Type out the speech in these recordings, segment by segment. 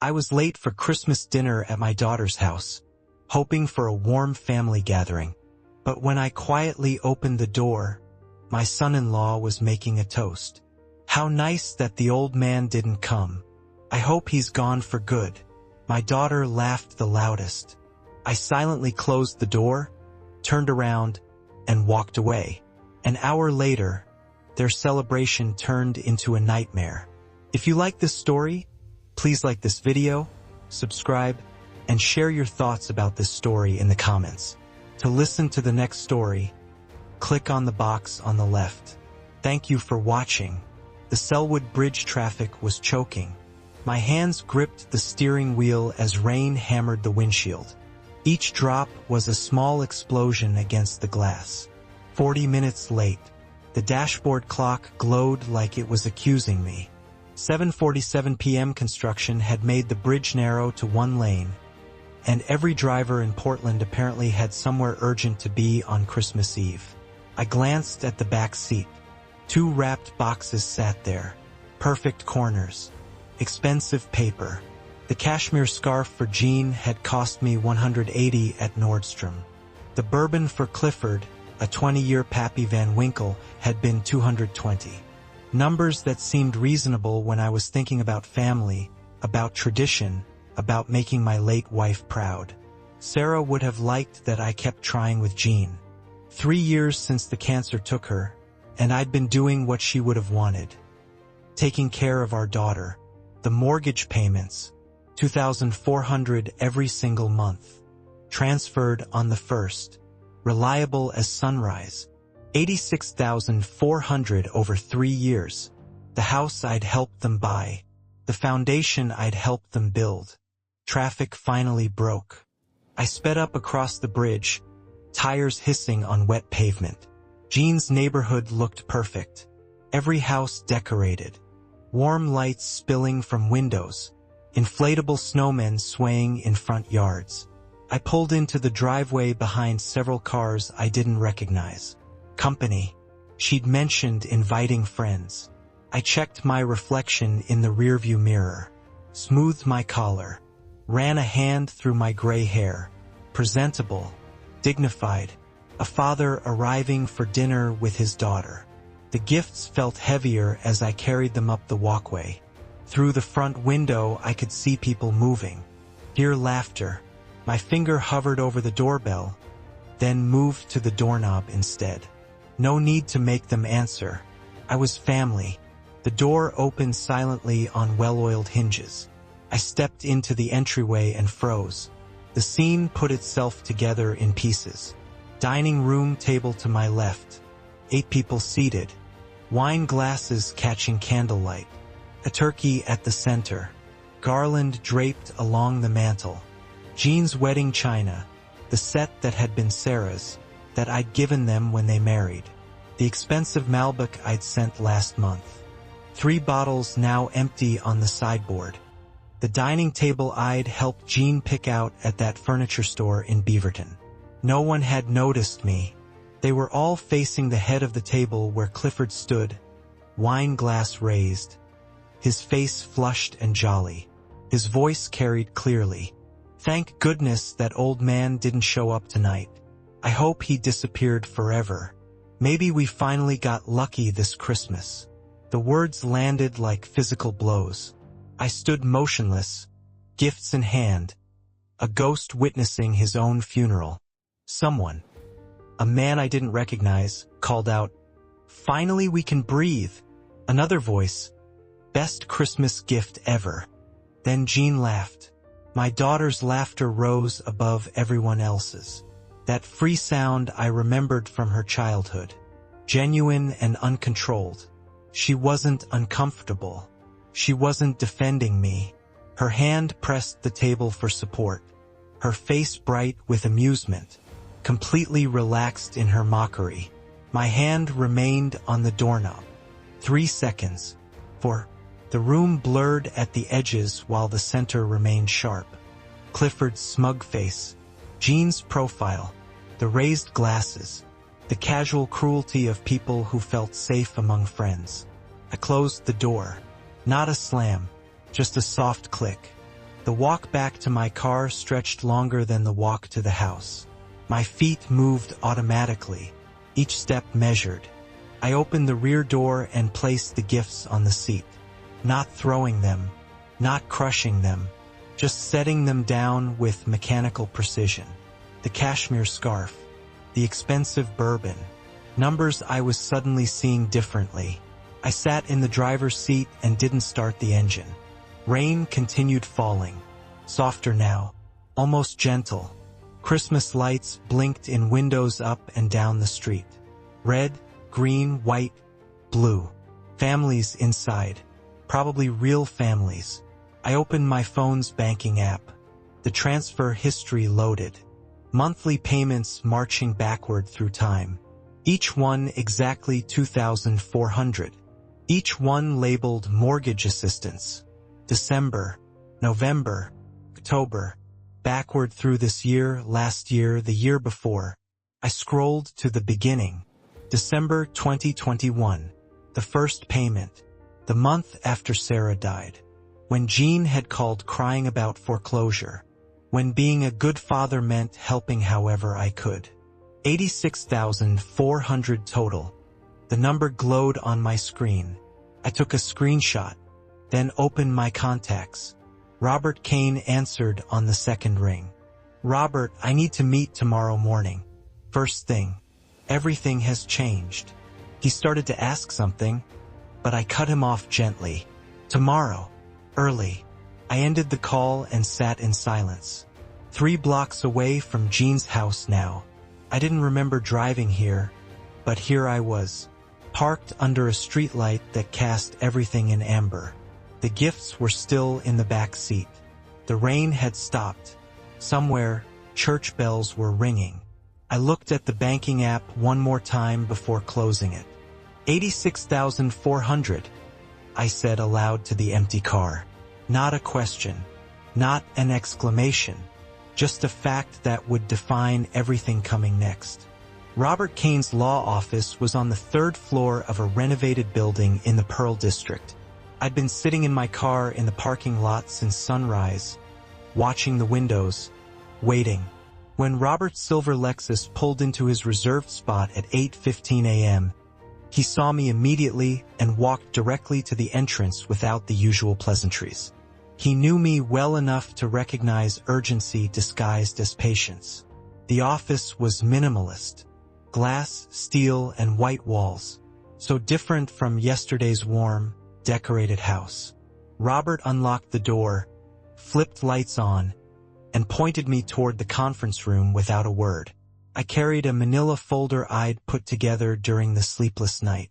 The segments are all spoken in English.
I was late for Christmas dinner at my daughter's house, hoping for a warm family gathering. But when I quietly opened the door, my son-in-law was making a toast. How nice that the old man didn't come. I hope he's gone for good. My daughter laughed the loudest. I silently closed the door, turned around, and walked away. An hour later, their celebration turned into a nightmare. If you like this story, please like this video, subscribe, and share your thoughts about this story in the comments. To listen to the next story, click on the box on the left. Thank you for watching. The Selwood Bridge traffic was choking. My hands gripped the steering wheel as rain hammered the windshield. Each drop was a small explosion against the glass. 40 minutes late. The dashboard clock glowed like it was accusing me. 7:47 p.m. construction had made the bridge narrow to one lane, and every driver in Portland apparently had somewhere urgent to be on Christmas Eve. I glanced at the back seat. 2 wrapped boxes sat there. Perfect corners. Expensive paper. The cashmere scarf for Jean had cost me $180 at Nordstrom. The bourbon for Clifford, a 20-year Pappy Van Winkle, had been $220. Numbers that seemed reasonable when I was thinking about family, about tradition, about making my late wife proud. Sarah would have liked that I kept trying with Jean. 3 years since the cancer took her, and I'd been doing what she would have wanted. Taking care of our daughter. The mortgage payments, $2,400 every single month. Transferred on the 1st. Reliable as sunrise. $86,400 over 3 years. The house I'd helped them buy. The foundation I'd helped them build. Traffic finally broke. I sped up across the bridge, tires hissing on wet pavement. Jean's neighborhood looked perfect. Every house decorated. Warm lights spilling from windows. Inflatable snowmen swaying in front yards. I pulled into the driveway behind several cars I didn't recognize. Company. She'd mentioned inviting friends. I checked my reflection in the rearview mirror. Smoothed my collar. Ran a hand through my gray hair. Presentable. Dignified. A father arriving for dinner with his daughter. The gifts felt heavier as I carried them up the walkway. Through the front window, I could see people moving. Hear laughter. My finger hovered over the doorbell, then moved to the doorknob instead. No need to make them answer. I was family. The door opened silently on well-oiled hinges. I stepped into the entryway and froze. The scene put itself together in pieces. Dining room table to my left. 8 people seated. Wine glasses catching candlelight. A turkey at the center. Garland draped along the mantel. Jean's wedding china. The set that had been Sarah's, that I'd given them when they married. The expensive Malbec I'd sent last month. 3 bottles now empty on the sideboard. The dining table I'd helped Jean pick out at that furniture store in Beaverton. No one had noticed me. They were all facing the head of the table where Clifford stood, wine glass raised. His face flushed and jolly. His voice carried clearly. Thank goodness that old man didn't show up tonight. I hope he disappeared forever. Maybe we finally got lucky this Christmas. The words landed like physical blows. I stood motionless, gifts in hand, a ghost witnessing his own funeral. Someone, a man I didn't recognize, called out, "Finally we can breathe." Another voice, "Best Christmas gift ever." Then Jean laughed. My daughter's laughter rose above everyone else's. That free sound I remembered from her childhood. Genuine and uncontrolled. She wasn't uncomfortable. She wasn't defending me. Her hand pressed the table for support. Her face bright with amusement. Completely relaxed in her mockery. My hand remained on the doorknob. 3 seconds. 4. The room blurred at the edges while the center remained sharp. Clifford's smug face. Jean's profile. The raised glasses. The casual cruelty of people who felt safe among friends. I closed the door. Not a slam, just a soft click. The walk back to my car stretched longer than the walk to the house. My feet moved automatically, each step measured. I opened the rear door and placed the gifts on the seat. Not throwing them, not crushing them, just setting them down with mechanical precision. The cashmere scarf, the expensive bourbon, numbers I was suddenly seeing differently. I sat in the driver's seat and didn't start the engine. Rain continued falling, softer now, almost gentle. Christmas lights blinked in windows up and down the street. Red, green, white, blue. Families inside, probably real families. I opened my phone's banking app. The transfer history loaded. Monthly payments marching backward through time. Each one exactly $2,400. Each one labeled mortgage assistance. December, November, October. Backward through this year, last year, the year before. I scrolled to the beginning. December 2021. The first payment. The month after Sarah died. When Jean had called crying about foreclosure. When being a good father meant helping however I could. $86,400 total. The number glowed on my screen. I took a screenshot, then opened my contacts. Robert Kane answered on the second ring. Robert, I need to meet tomorrow morning. First thing. Everything has changed. He started to ask something, but I cut him off gently. Tomorrow. Early. I ended the call and sat in silence. 3 blocks away from Jean's house now. I didn't remember driving here, but here I was, parked under a streetlight that cast everything in amber. The gifts were still in the back seat. The rain had stopped. Somewhere, church bells were ringing. I looked at the banking app one more time before closing it. $86,400, I said aloud to the empty car. Not a question, not an exclamation, just a fact that would define everything coming next. Robert Kane's law office was on the 3rd floor of a renovated building in the Pearl District. I'd been sitting in my car in the parking lot since sunrise, watching the windows, waiting. When Robert's silver Lexus pulled into his reserved spot at 8:15 a.m., he saw me immediately and walked directly to the entrance without the usual pleasantries. He knew me well enough to recognize urgency disguised as patience. The office was minimalist. Glass, steel, and white walls. So different from yesterday's warm, decorated house. Robert unlocked the door, flipped lights on, and pointed me toward the conference room without a word. I carried a manila folder I'd put together during the sleepless night.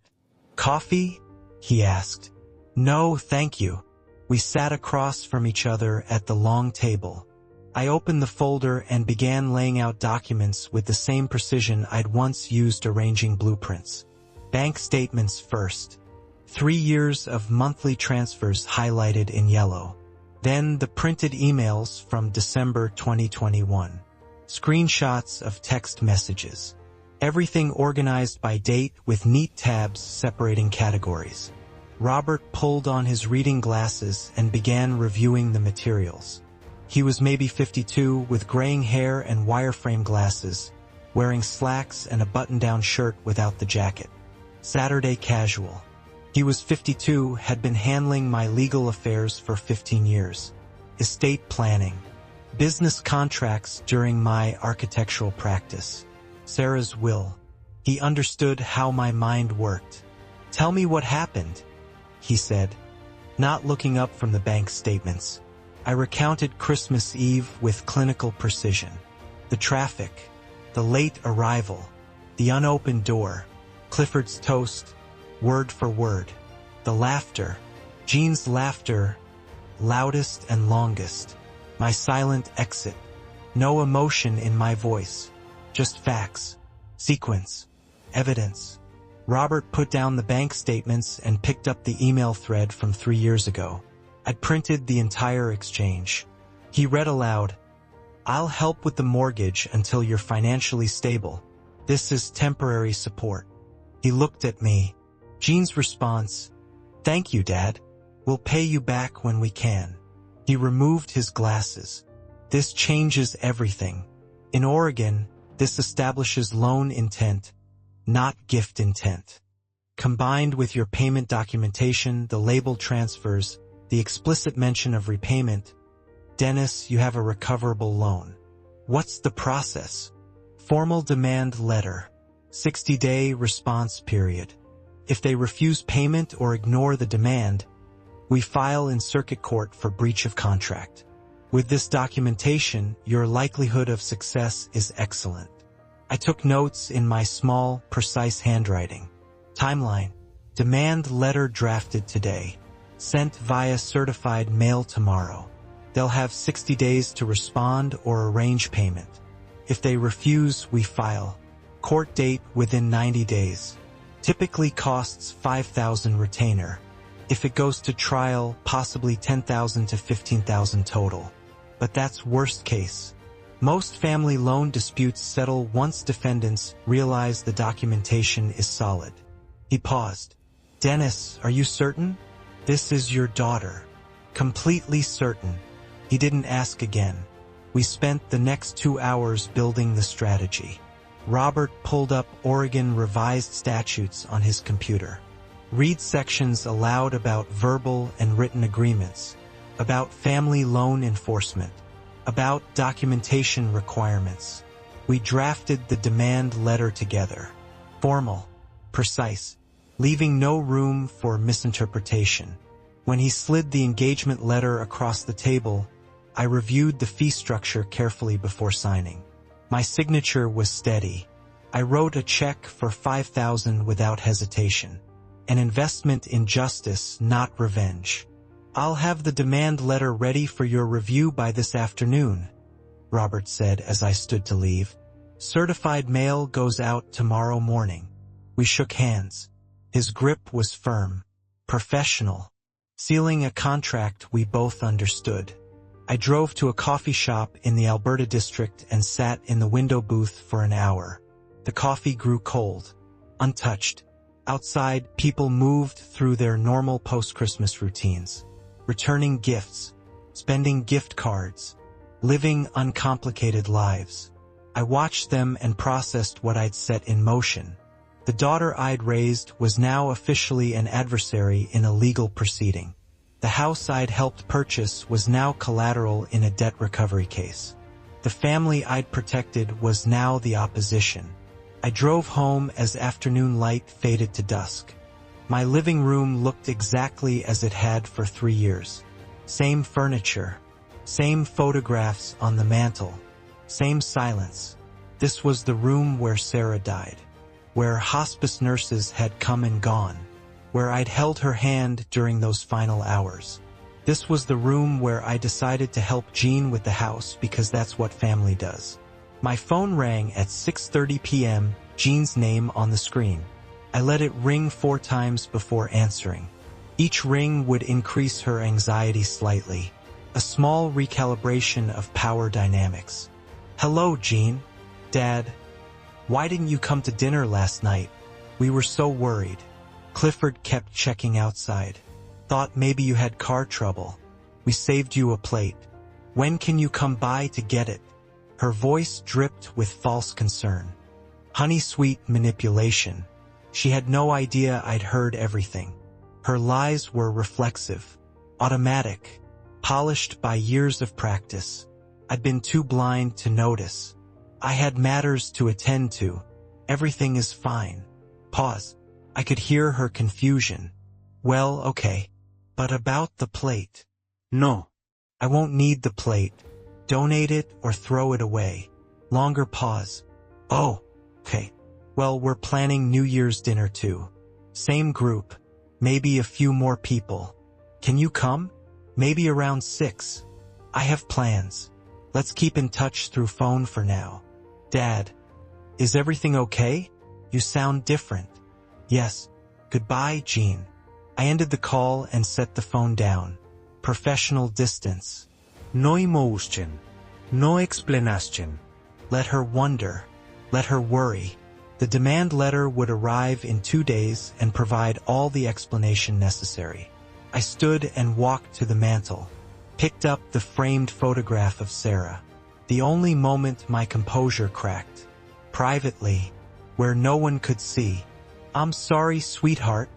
Coffee? He asked. No, thank you. We sat across from each other at the long table. I opened the folder and began laying out documents with the same precision I'd once used arranging blueprints. Bank statements first. 3 years of monthly transfers highlighted in yellow. Then the printed emails from December 2021. Screenshots of text messages. Everything organized by date with neat tabs separating categories. Robert pulled on his reading glasses and began reviewing the materials. He was maybe 52 with graying hair and wireframe glasses, wearing slacks and a button-down shirt without the jacket. Saturday casual. He was 52, had been handling my legal affairs for 15 years. Estate planning. Business contracts during my architectural practice. Sarah's will. He understood how my mind worked. Tell me what happened, he said, not looking up from the bank statements. I recounted Christmas Eve with clinical precision. The traffic, the late arrival, the unopened door, Clifford's toast, word for word. The laughter, Jean's laughter, loudest and longest. My silent exit. No emotion in my voice. Just facts. Sequence. Evidence. Robert put down the bank statements and picked up the email thread from 3 years ago. I'd printed the entire exchange. He read aloud, I'll help with the mortgage until you're financially stable. This is temporary support. He looked at me. Jean's response, thank you, Dad. We'll pay you back when we can. He removed his glasses. This changes everything. In Oregon, this establishes loan intent, not gift intent. Combined with your payment documentation, the label transfers, the explicit mention of repayment, Dennis, you have a recoverable loan. What's the process? Formal demand letter. 60-day response period. If they refuse payment or ignore the demand, we file in circuit court for breach of contract. With this documentation, your likelihood of success is excellent. I took notes in my small, precise handwriting. Timeline. Demand letter drafted today. Sent via certified mail tomorrow. They'll have 60 days to respond or arrange payment. If they refuse, we file. Court date within 90 days. Typically costs $5,000 retainer. If it goes to trial, possibly $10,000 to $15,000 total. But that's worst case. Most family loan disputes settle once defendants realize the documentation is solid. He paused. Dennis, are you certain? This is your daughter. Completely certain. He didn't ask again. We spent the next 2 hours building the strategy. Robert pulled up Oregon revised statutes on his computer. Read sections aloud about verbal and written agreements, about family loan enforcement, about documentation requirements. We drafted the demand letter together. Formal, precise, leaving no room for misinterpretation. When he slid the engagement letter across the table, I reviewed the fee structure carefully before signing. My signature was steady. I wrote a check for $5,000 without hesitation. An investment in justice, not revenge. I'll have the demand letter ready for your review by this afternoon, Robert said as I stood to leave. Certified mail goes out tomorrow morning. We shook hands. His grip was firm, professional, sealing a contract we both understood. I drove to a coffee shop in the Alberta district and sat in the window booth for an hour. The coffee grew cold, untouched. Outside, people moved through their normal post-Christmas routines, returning gifts, spending gift cards, living uncomplicated lives. I watched them and processed what I'd set in motion. The daughter I'd raised was now officially an adversary in a legal proceeding. The house I'd helped purchase was now collateral in a debt recovery case. The family I'd protected was now the opposition. I drove home as afternoon light faded to dusk. My living room looked exactly as it had for 3 years. Same furniture, same photographs on the mantle, same silence. This was the room where Sarah died, where hospice nurses had come and gone, where I'd held her hand during those final hours. This was the room where I decided to help Jean with the house because that's what family does. My phone rang at 6:30 p.m., Jean's name on the screen. I let it ring 4 times before answering. Each ring would increase her anxiety slightly, a small recalibration of power dynamics. Hello, Jean. Dad. Why didn't you come to dinner last night? We were so worried. Clifford kept checking outside. Thought maybe you had car trouble. We saved you a plate. When can you come by to get it? Her voice dripped with false concern. Honey-sweet manipulation. She had no idea I'd heard everything. Her lies were reflexive, automatic, polished by years of practice. I'd been too blind to notice. I had matters to attend to. Everything is fine. Pause. I could hear her confusion. Well, okay. But about the plate. No. I won't need the plate. Donate it or throw it away. Longer pause. Oh, okay. Well, we're planning New Year's dinner too. Same group. Maybe a few more people. Can you come? Maybe around 6. I have plans. Let's keep in touch through phone for now. Dad. Is everything okay? You sound different. Yes. Goodbye, Jean. I ended the call and set the phone down. Professional distance. No emotion. No explanation. Let her wonder. Let her worry. The demand letter would arrive in 2 days and provide all the explanation necessary. I stood and walked to the mantel. Picked up the framed photograph of Sarah. The only moment my composure cracked. Privately, where no one could see. "I'm sorry, sweetheart,"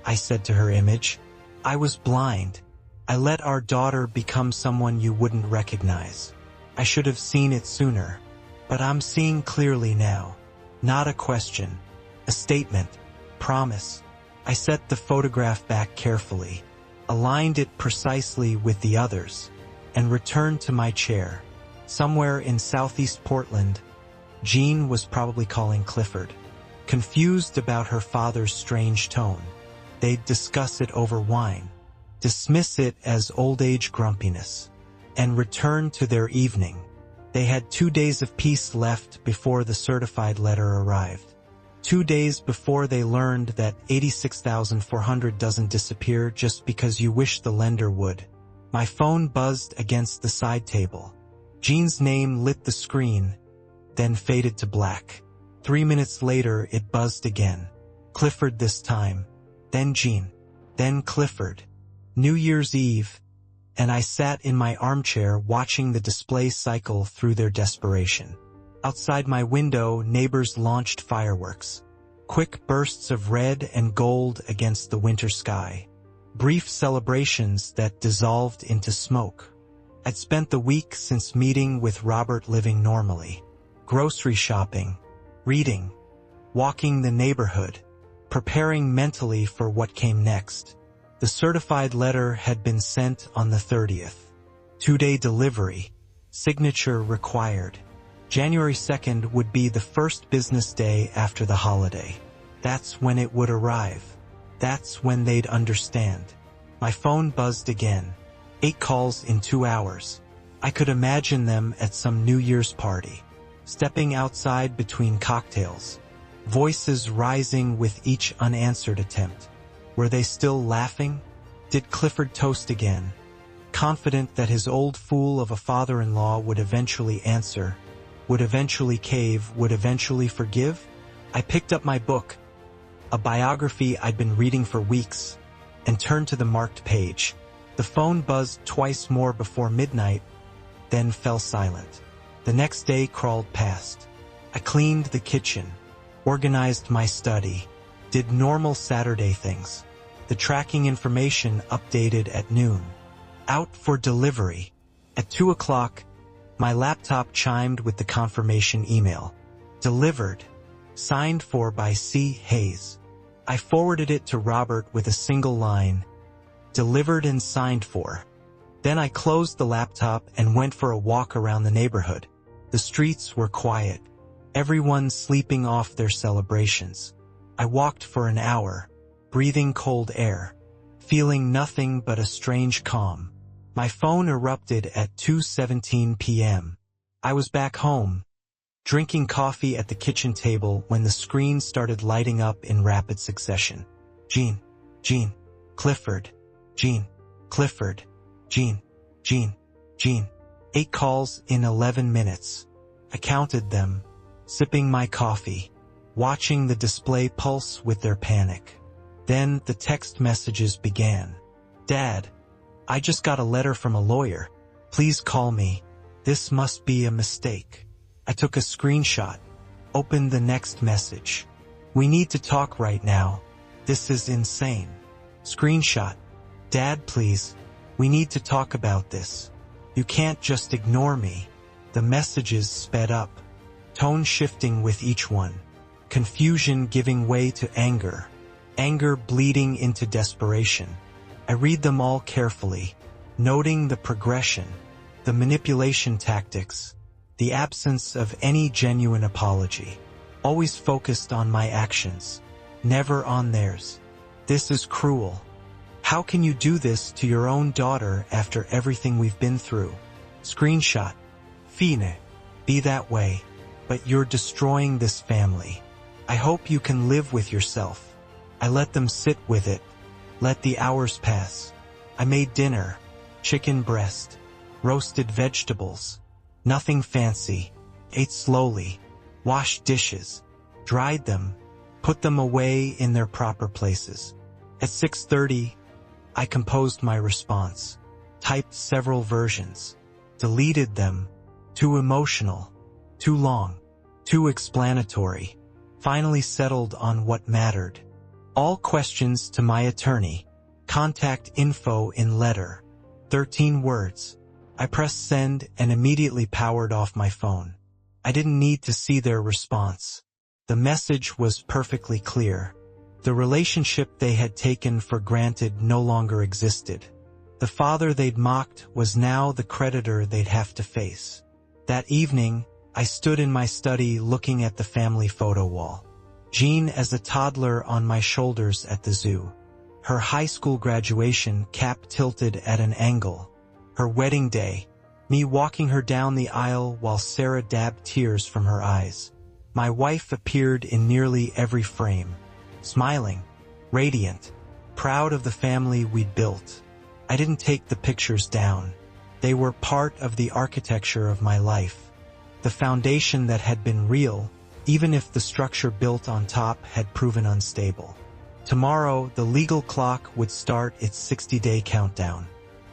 I said to her image. "I was blind. I let our daughter become someone you wouldn't recognize. I should have seen it sooner. But I'm seeing clearly now. Not a question. A statement. Promise." I set the photograph back carefully, aligned it precisely with the others, and returned to my chair. Somewhere in southeast Portland, Jean was probably calling Clifford, confused about her father's strange tone. They'd discuss it over wine, dismiss it as old-age grumpiness, and return to their evening. They had 2 days of peace left before the certified letter arrived. 2 days before they learned that $86,400 doesn't disappear just because you wish the lender would. My phone buzzed against the side table. Jean's name lit the screen, then faded to black. 3 minutes later, it buzzed again. Clifford this time, then Jean, then Clifford. New Year's Eve, and I sat in my armchair watching the display cycle through their desperation. Outside my window, neighbors launched fireworks. Quick bursts of red and gold against the winter sky. Brief celebrations that dissolved into smoke. I'd spent the week since meeting with Robert living normally. Grocery shopping, reading, walking the neighborhood, preparing mentally for what came next. The certified letter had been sent on the 30th. 2-day delivery, signature required. January 2nd would be the first business day after the holiday. That's when it would arrive. That's when they'd understand. My phone buzzed again. 8 calls in 2 hours. I could imagine them at some New Year's party, stepping outside between cocktails, voices rising with each unanswered attempt. Were they still laughing? Did Clifford toast again, confident that his old fool of a father-in-law would eventually answer, would eventually cave, would eventually forgive? I picked up my book, a biography I'd been reading for weeks, and turned to the marked page. The phone buzzed twice more before midnight, then fell silent. The next day crawled past. I cleaned the kitchen, organized my study, did normal Saturday things. The tracking information updated at noon. Out for delivery. At 2 o'clock, my laptop chimed with the confirmation email. Delivered. Signed for by C. Hayes. I forwarded it to Robert with a single line. Delivered and signed for. Then I closed the laptop and went for a walk around the neighborhood. The streets were quiet. Everyone sleeping off their celebrations. I walked for an hour, breathing cold air, feeling nothing but a strange calm. My phone erupted at 2:17 p.m. I was back home, drinking coffee at the kitchen table when the screen started lighting up in rapid succession. Jean, Jean, Clifford, Jean, Clifford, Jean, Jean, Jean. 8 calls in 11 minutes. I counted them, sipping my coffee, watching the display pulse with their panic. Then the text messages began. Dad, I just got a letter from a lawyer. Please call me. This must be a mistake. I took a screenshot, opened the next message. We need to talk right now. This is insane. Screenshot. Dad, please. We need to talk about this. You can't just ignore me. The messages sped up, tone shifting with each one. Confusion giving way to anger. Anger bleeding into desperation. I read them all carefully, noting the progression, the manipulation tactics, the absence of any genuine apology. Always focused on my actions, never on theirs. This is cruel. How can you do this to your own daughter after everything we've been through? Screenshot. Fine. Be that way, but you're destroying this family. I hope you can live with yourself. I let them sit with it. Let the hours pass. I made dinner, chicken breast, roasted vegetables, nothing fancy. Ate slowly, washed dishes, dried them, put them away in their proper places. At 6:30, I composed my response. typed several versions, deleted them, too emotional, too long, too explanatory, finally settled on what mattered. All questions to my attorney. Contact info in letter. 13 words. I pressed send and immediately powered off my phone. I didn't need to see their response. The message was perfectly clear. The relationship they had taken for granted no longer existed. The father they'd mocked was now the creditor they'd have to face. That evening, I stood in my study looking at the family photo wall. Jean as a toddler on my shoulders at the zoo. Her high school graduation, cap tilted at an angle. Her wedding day, me walking her down the aisle while Sarah dabbed tears from her eyes. My wife appeared in nearly every frame. Smiling, radiant, proud of the family we'd built. I didn't take the pictures down. They were part of the architecture of my life. The foundation that had been real, even if the structure built on top had proven unstable. Tomorrow, the legal clock would start its 60-day countdown.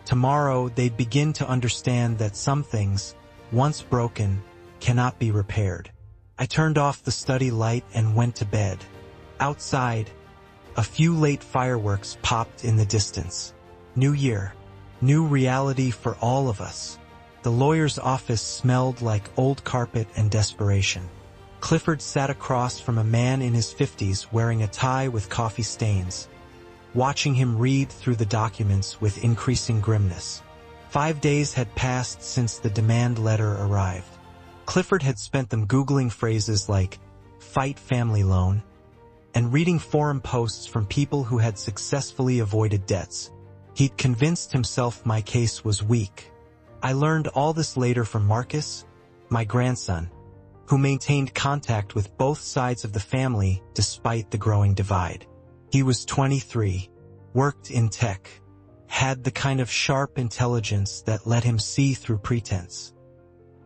Tomorrow, they'd begin to understand that some things, once broken, cannot be repaired. I turned off the study light and went to bed. Outside, a few late fireworks popped in the distance. New year, new reality for all of us. The lawyer's office smelled like old carpet and desperation. Clifford sat across from a man in his 50s wearing a tie with coffee stains, watching him read through the documents with increasing grimness. 5 days had passed since the demand letter arrived. Clifford had spent them Googling phrases like, fight family loan, and reading forum posts from people who had successfully avoided debts. He'd convinced himself my case was weak. I learned all this later from Marcus, my grandson, who maintained contact with both sides of the family despite the growing divide. He was 23, worked in tech, had the kind of sharp intelligence that let him see through pretense.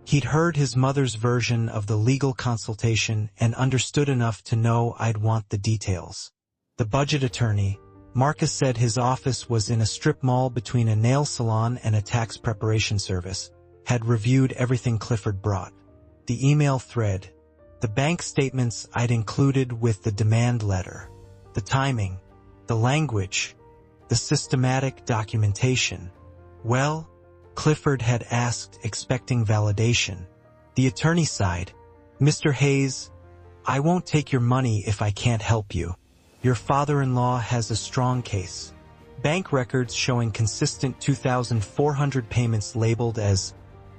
He'd heard his mother's version of the legal consultation and understood enough to know I'd want the details. The budget attorney, Marcus, said his office was in a strip mall between a nail salon and a tax preparation service, had reviewed everything Clifford brought. The email thread, the bank statements I'd included with the demand letter, the timing, the language, the systematic documentation. Well, Clifford had asked, expecting validation. The attorney sighed. Mr. Hayes, I won't take your money if I can't help you. Your father-in-law has a strong case. Bank records showing consistent 2,400 payments labeled as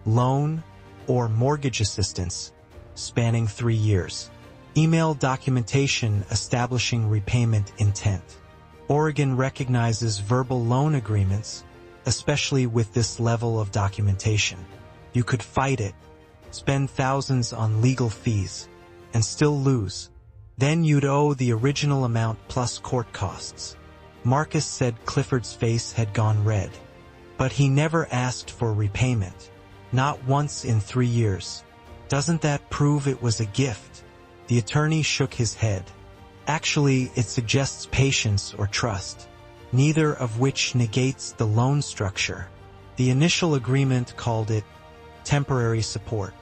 loan or mortgage assistance, spanning 3 years. Email documentation establishing repayment intent. Oregon recognizes verbal loan agreements, especially with this level of documentation. You could fight it, spend thousands on legal fees, and still lose. Then you'd owe the original amount plus court costs. Marcus said Clifford's face had gone red. But he never asked for repayment. Not once in 3 years. Doesn't that prove it was a gift? The attorney shook his head. Actually, it suggests patience or trust, neither of which negates the loan structure. The initial agreement called it temporary support.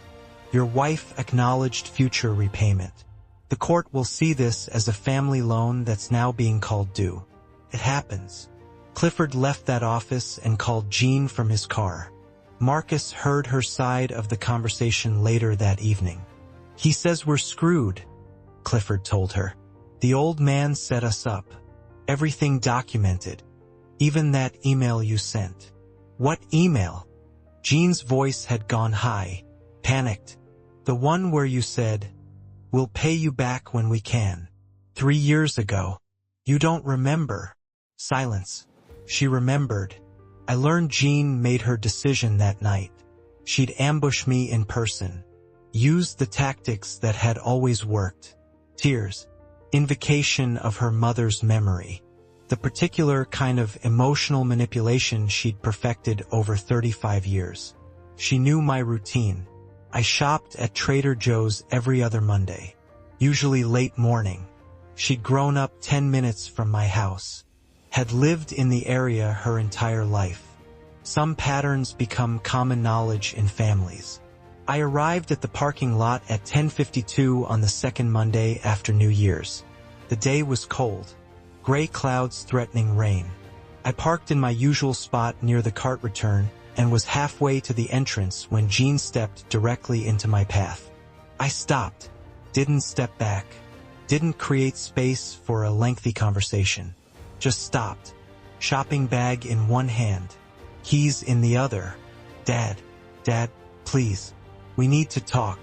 Your wife acknowledged future repayment. The court will see this as a family loan that's now being called due. It happens. Clifford left that office and called Jean from his car. Marcus heard her side of the conversation later that evening. He says we're screwed, Clifford told her. The old man set us up. Everything documented. Even that email you sent. What email? Jean's voice had gone high, panicked. The one where you said, we'll pay you back when we can. 3 years ago. You don't remember. Silence. She remembered. I learned Jean made her decision that night. She'd ambush me in person. Used the tactics that had always worked. Tears. Invocation of her mother's memory. The particular kind of emotional manipulation she'd perfected over 35 years. She knew my routine. I shopped at Trader Joe's every other Monday. Usually late morning. She'd grown up 10 minutes from my house. Had lived in the area her entire life. Some patterns become common knowledge in families. I arrived at the parking lot at 10:52 on the second Monday after New Year's. The day was cold. Gray clouds threatening rain. I parked in my usual spot near the cart return and was halfway to the entrance when Jean stepped directly into my path. I stopped, didn't step back, didn't create space for a lengthy conversation. Just stopped, shopping bag in one hand, keys in the other. Dad, please. We need to talk.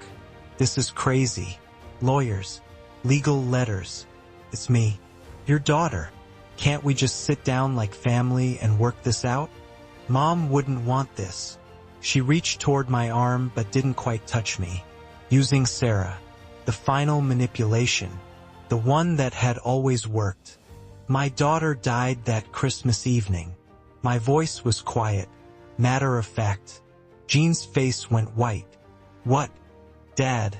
This is crazy. Lawyers, legal letters. It's me, your daughter. Can't we just sit down like family and work this out? Mom wouldn't want this. She reached toward my arm but didn't quite touch me. Using Sarah, the final manipulation, the one that had always worked. My daughter died that Christmas evening. My voice was quiet, matter of fact. Jean's face went white. What? Dad,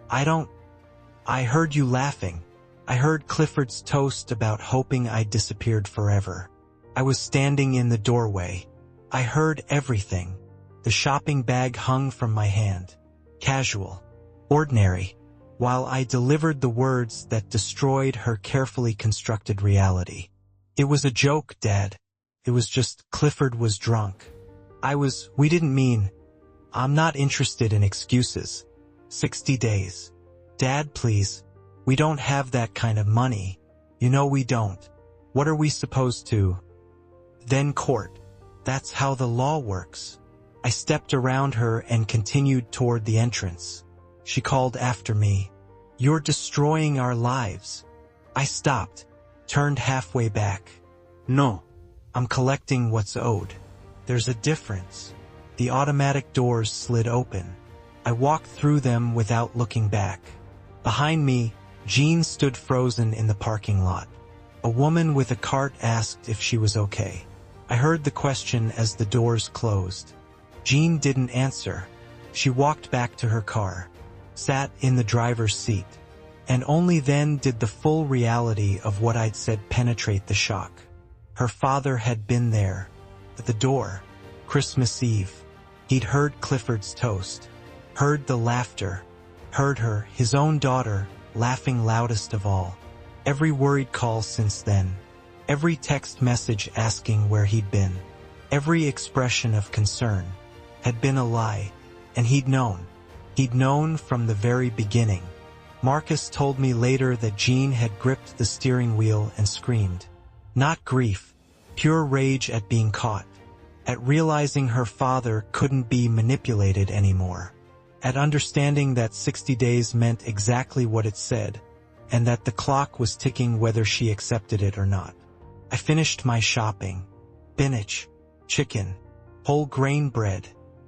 I heard you laughing. I heard Clifford's toast about hoping I disappeared forever. I was standing in the doorway. I heard everything. The shopping bag hung from my hand. Casual. Ordinary. While I delivered the words that destroyed her carefully constructed reality. It was a joke, Dad. It was just Clifford was drunk. We didn't mean. I'm not interested in excuses. 60 days. Dad, please. We don't have that kind of money. You know we don't. What are we supposed to? Then court. That's how the law works. I stepped around her and continued toward the entrance. She called after me. You're destroying our lives. I stopped, turned halfway back. No. I'm collecting what's owed. There's a difference. The automatic doors slid open. I walked through them without looking back. Behind me, Jean stood frozen in the parking lot. A woman with a cart asked if she was okay. I heard the question as the doors closed. Jean didn't answer. She walked back to her car, sat in the driver's seat, and only then did the full reality of what I'd said penetrate the shock. Her father had been there, at the door, Christmas Eve. He'd heard Clifford's toast, heard the laughter, heard her, his own daughter, laughing loudest of all. Every worried call since then, every text message asking where he'd been, every expression of concern, had been a lie, and he'd known. He'd known from the very beginning. Marcus told me later that Jean had gripped the steering wheel and screamed. Not grief, pure rage at being caught, at realizing her father couldn't be manipulated anymore, at understanding that 60 days meant exactly what it said, and that the clock was ticking whether she accepted it or not. I finished my shopping. Spinach, chicken, whole grain bread,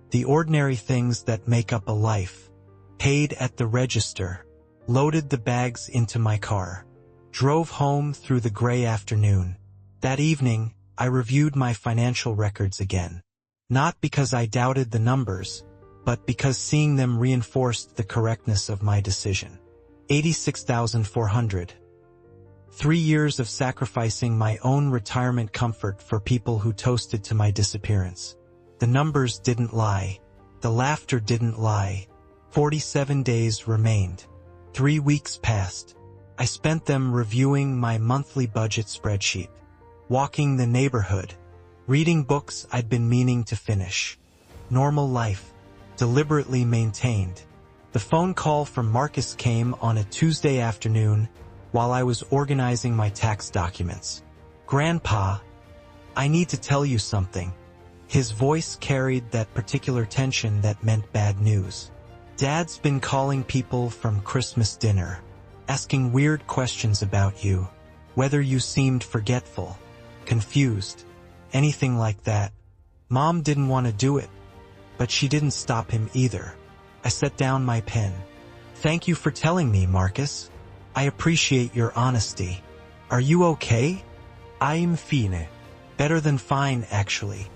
the ordinary things that make up a life. Paid at the register, loaded the bags into my car, drove home through the gray afternoon. That evening, I reviewed my financial records again. Not because I doubted the numbers, but because seeing them reinforced the correctness of my decision. 86,400. 3 years of sacrificing my own retirement comfort for people who toasted to my disappearance. The numbers didn't lie. The laughter didn't lie. 47 days remained. 3 weeks passed. I spent them reviewing my monthly budget spreadsheet, walking the neighborhood, reading books I'd been meaning to finish. Normal life, deliberately maintained. The phone call from Marcus came on a Tuesday afternoon while I was organizing my tax documents. Grandpa, I need to tell you something. His voice carried that particular tension that meant bad news. Dad's been calling people from Christmas dinner, asking weird questions about you, whether you seemed forgetful, confused, anything like that. Mom didn't want to do it, but she didn't stop him either. I set down my pen. Thank you for telling me, Marcus. I appreciate your honesty. Are you okay? I'm fine. Better than fine, actually.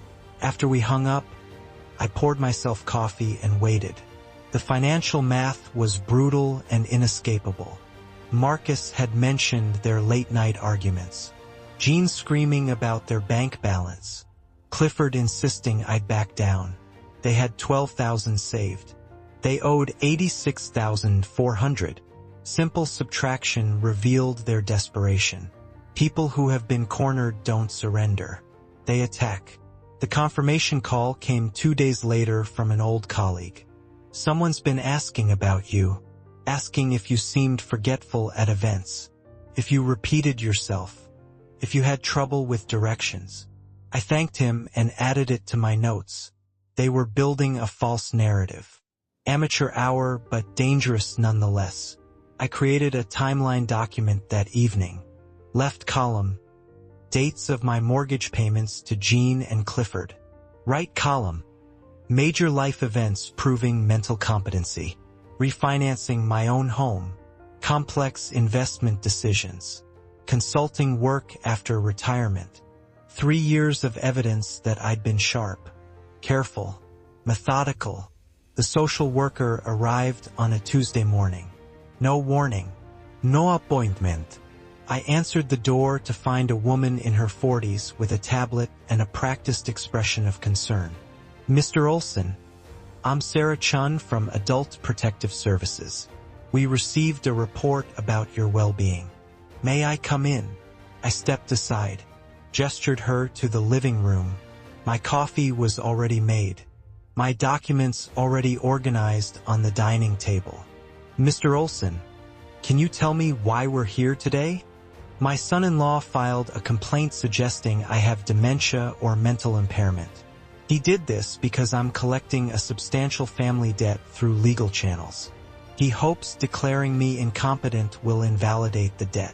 After we hung up, I poured myself coffee and waited. The financial math was brutal and inescapable. Marcus had mentioned their late-night arguments. Jean screaming about their bank balance. Clifford insisting I'd back down. They had 12,000 saved. They owed 86,400. Simple subtraction revealed their desperation. People who have been cornered don't surrender. They attack. The confirmation call came 2 days later from an old colleague. Someone's been asking about you, asking if you seemed forgetful at events, if you repeated yourself, if you had trouble with directions. I thanked him and added it to my notes. They were building a false narrative. Amateur hour, but dangerous nonetheless. I created a timeline document that evening. Left column, dates of my mortgage payments to Jean and Clifford. Right column, major life events proving mental competency. Refinancing my own home, complex investment decisions, consulting work after retirement. 3 years of evidence that I'd been sharp, careful, methodical. The social worker arrived on a Tuesday morning. No warning, no appointment. I answered the door to find a woman in her 40s with a tablet and a practiced expression of concern. Mr. Olson, I'm Sarah Chun from Adult Protective Services. We received a report about your well-being. May I come in? I stepped aside, gestured her to the living room. My coffee was already made. My documents already organized on the dining table. Mr. Olson, can you tell me why we're here today? My son-in-law filed a complaint suggesting I have dementia or mental impairment. He did this because I'm collecting a substantial family debt through legal channels. He hopes declaring me incompetent will invalidate the debt.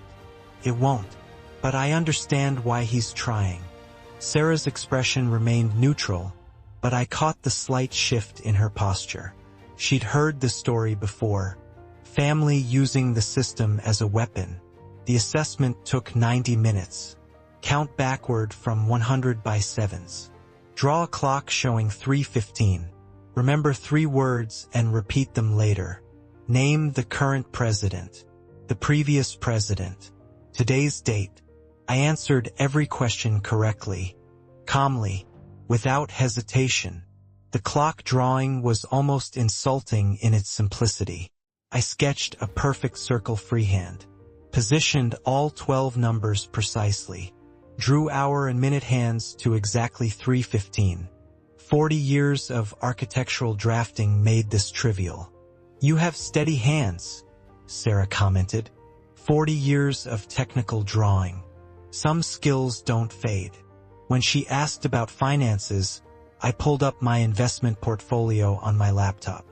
It won't, but I understand why he's trying. Sarah's expression remained neutral, but I caught the slight shift in her posture. She'd heard the story before. Family using the system as a weapon. The assessment took 90 minutes. Count backward from 100 by sevens. Draw a clock showing 3:15. Remember 3 words and repeat them later. Name the current president, the previous president, today's date. I answered every question correctly, calmly, without hesitation. The clock drawing was almost insulting in its simplicity. I sketched a perfect circle freehand, positioned all 12 numbers precisely, drew hour and minute hands to exactly 3:15. 40 years of architectural drafting made this trivial. You have steady hands, Sarah commented. 40 years of technical drawing. Some skills don't fade. When she asked about finances, I pulled up my investment portfolio on my laptop.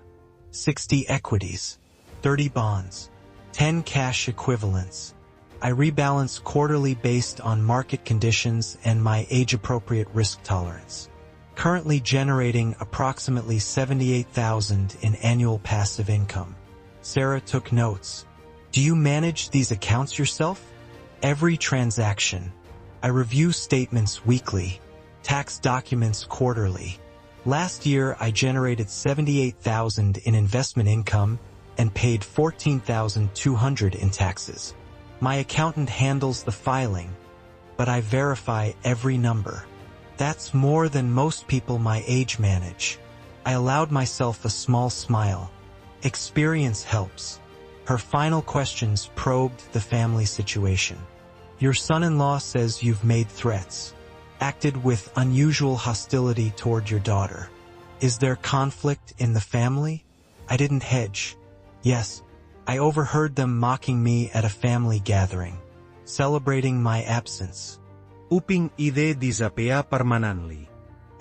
60 equities, 30 bonds, 10 cash equivalents. I rebalance quarterly based on market conditions and my age-appropriate risk tolerance. Currently generating approximately $78,000 in annual passive income. Sarah took notes. Do you manage these accounts yourself? Every transaction. I review statements weekly, tax documents quarterly. Last year I generated $78,000 in investment income and paid $14,200 in taxes. My accountant handles the filing, but I verify every number. That's more than most people my age manage. I allowed myself a small smile. Experience helps. Her final questions probed the family situation. Your son-in-law says you've made threats, acted with unusual hostility toward your daughter. Is there conflict in the family? I didn't hedge. Yes, I overheard them mocking me at a family gathering, celebrating my absence. Uping ide disappear permanently.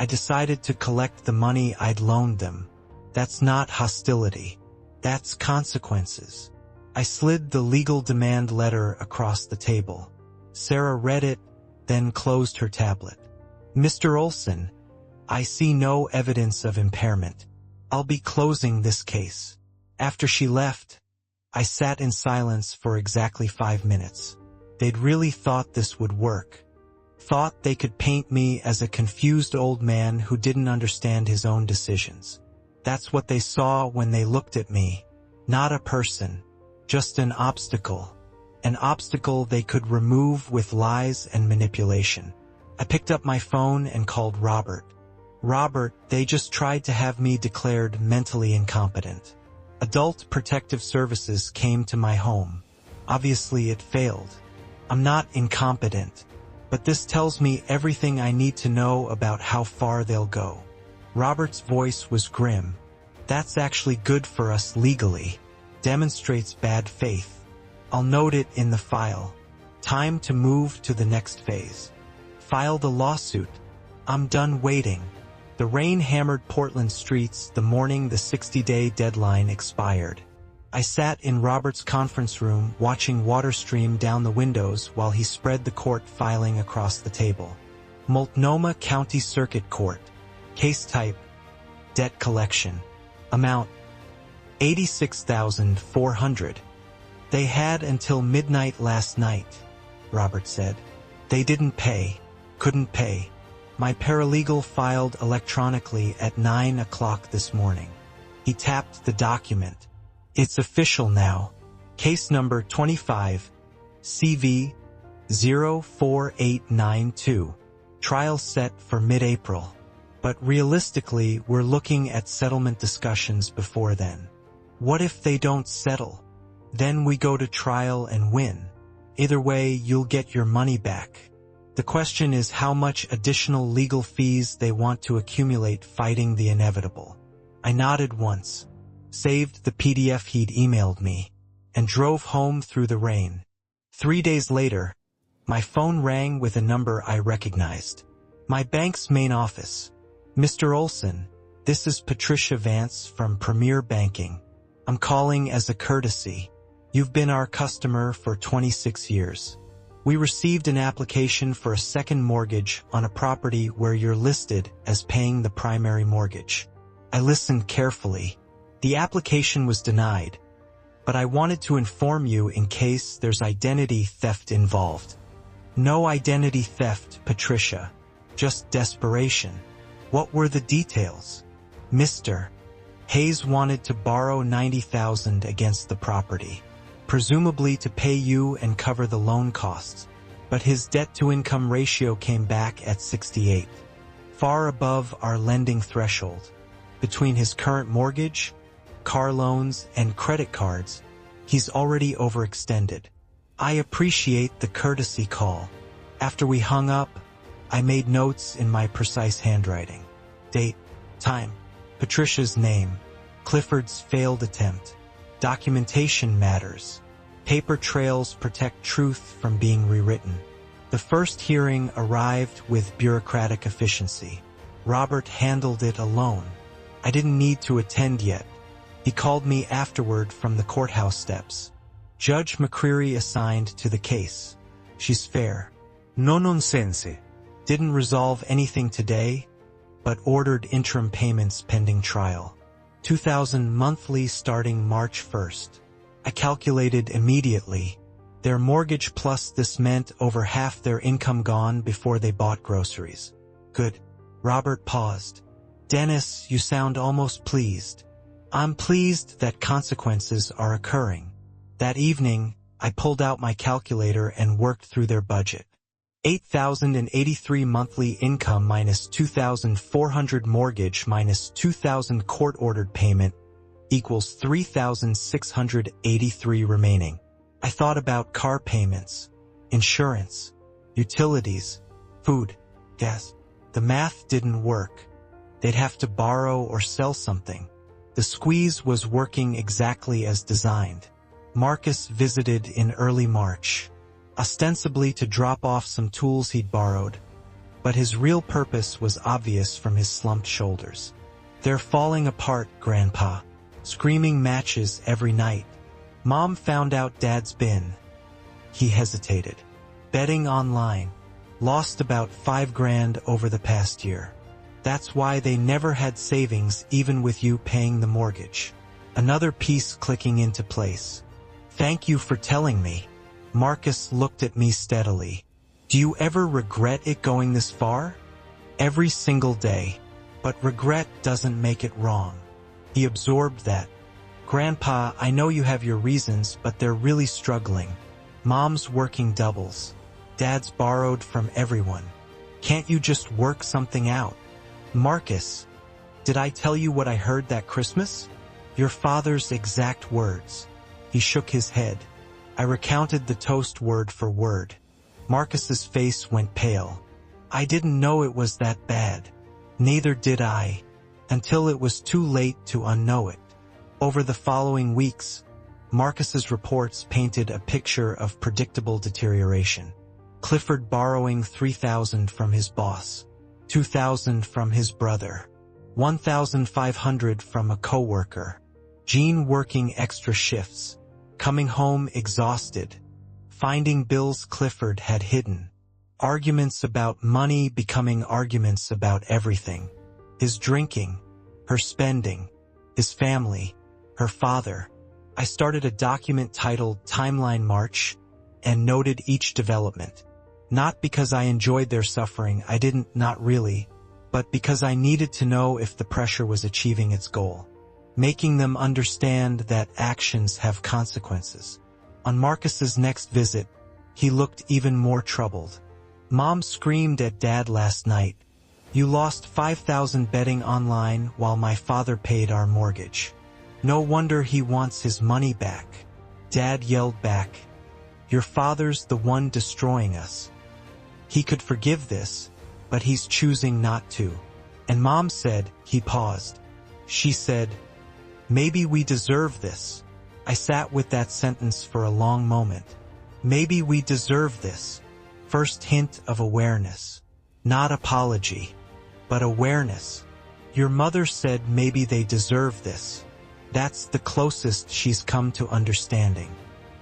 I decided to collect the money I'd loaned them. That's not hostility. That's consequences. I slid the legal demand letter across the table. Sarah read it, then closed her tablet. Mr. Olson, I see no evidence of impairment. I'll be closing this case. After she left, I sat in silence for exactly 5 minutes. They'd really thought this would work. Thought they could paint me as a confused old man who didn't understand his own decisions. That's what they saw when they looked at me. Not a person, just an obstacle. An obstacle they could remove with lies and manipulation. I picked up my phone and called Robert. Robert, they just tried to have me declared mentally incompetent. Adult Protective Services came to my home. Obviously it failed. I'm not incompetent, but this tells me everything I need to know about how far they'll go. Robert's voice was grim. That's actually good for us legally. Demonstrates bad faith. I'll note it in the file. Time to move to the next phase. File the lawsuit. I'm done waiting. The rain hammered Portland streets the morning the 60-day deadline expired. I sat in Robert's conference room watching water stream down the windows while he spread the court filing across the table. Multnomah County Circuit Court. Case type: debt collection. Amount: $86,400. They had until midnight last night, Robert said. They didn't pay. Couldn't pay. My paralegal filed electronically at 9 o'clock this morning. He tapped the document. It's official now. Case number 25, CV 04892. Trial set for mid-April. But realistically, we're looking at settlement discussions before then. What if they don't settle? Then we go to trial and win. Either way, you'll get your money back. The question is how much additional legal fees they want to accumulate fighting the inevitable. I nodded once, saved the PDF he'd emailed me, and drove home through the rain. 3 days later, my phone rang with a number I recognized. My bank's main office. Mr. Olson, this is Patricia Vance from Premier Banking. I'm calling as a courtesy. You've been our customer for 26 years. We received an application for a second mortgage on a property where you're listed as paying the primary mortgage. I listened carefully. The application was denied, but I wanted to inform you in case there's identity theft involved. No identity theft, Patricia. Just desperation. What were the details? Mr. Hayes wanted to borrow $90,000 against the property, presumably to pay you and cover the loan costs, but his debt-to-income ratio came back at 68, far above our lending threshold. Between his current mortgage, car loans, and credit cards, he's already overextended. I appreciate the courtesy call. After we hung up, I made notes in my precise handwriting. Date, time, Patricia's name, Clifford's failed attempt. Documentation matters. Paper trails protect truth from being rewritten. The first hearing arrived with bureaucratic efficiency. Robert handled it alone. I didn't need to attend yet. He called me afterward from the courthouse steps. Judge McCreary assigned to the case. She's fair. No nonsense. Didn't resolve anything today, but ordered interim payments pending trial. $2,000 monthly starting March 1st. I calculated immediately. Their mortgage plus this meant over half their income gone before they bought groceries. Good. Robert paused. Dennis, you sound almost pleased. I'm pleased that consequences are occurring. That evening, I pulled out my calculator and worked through their budget. $8,083 monthly income minus $2,400 mortgage minus $2,000 court-ordered payment equals $3,683 remaining. I thought about car payments, insurance, utilities, food, gas. The math didn't work. They'd have to borrow or sell something. The squeeze was working exactly as designed. Marcus visited in early March, ostensibly to drop off some tools he'd borrowed, but his real purpose was obvious from his slumped shoulders. They're falling apart, Grandpa. Screaming matches every night. Mom found out Dad's been. He hesitated. Betting online. Lost about $5,000 over the past year. That's why they never had savings even with you paying the mortgage. Another piece clicking into place. Thank you for telling me. Marcus looked at me steadily. Do you ever regret it going this far? Every single day. But regret doesn't make it wrong. He absorbed that. Grandpa, I know you have your reasons, but they're really struggling. Mom's working doubles. Dad's borrowed from everyone. Can't you just work something out? Marcus, did I tell you what I heard that Christmas? Your father's exact words. He shook his head. I recounted the toast word for word. Marcus's face went pale. I didn't know it was that bad. Neither did I, until it was too late to unknow it. Over the following weeks, Marcus's reports painted a picture of predictable deterioration. Clifford borrowing $3,000 from his boss, $2,000 from his brother, $1,500 from a coworker. Jean working extra shifts, coming home exhausted, finding bills Clifford had hidden. Arguments about money becoming arguments about everything. His drinking, her spending, his family, her father. I started a document titled Timeline March and noted each development. Not because I enjoyed their suffering, I didn't, not really, but because I needed to know if the pressure was achieving its goal. Making them understand that actions have consequences. On Marcus's next visit, he looked even more troubled. Mom screamed at Dad last night. You lost $5,000 betting online while my father paid our mortgage. No wonder he wants his money back. Dad yelled back. Your father's the one destroying us. He could forgive this, but he's choosing not to. And Mom said, he paused. She said, maybe we deserve this. I sat with that sentence for a long moment. Maybe we deserve this. First hint of awareness. Not apology, but awareness. Your mother said maybe they deserve this. That's the closest she's come to understanding.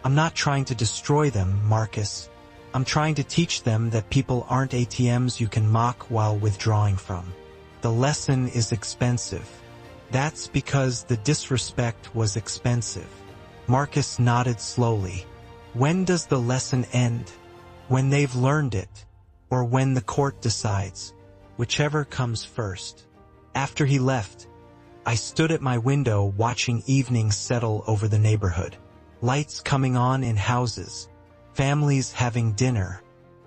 I'm not trying to destroy them, Marcus. I'm trying to teach them that people aren't ATMs you can mock while withdrawing from. The lesson is expensive. That's because the disrespect was expensive. Marcus nodded slowly. When does the lesson end? When they've learned it, or when the court decides, whichever comes first. After he left, I stood at my window watching evenings settle over the neighborhood. Lights coming on in houses, families having dinner,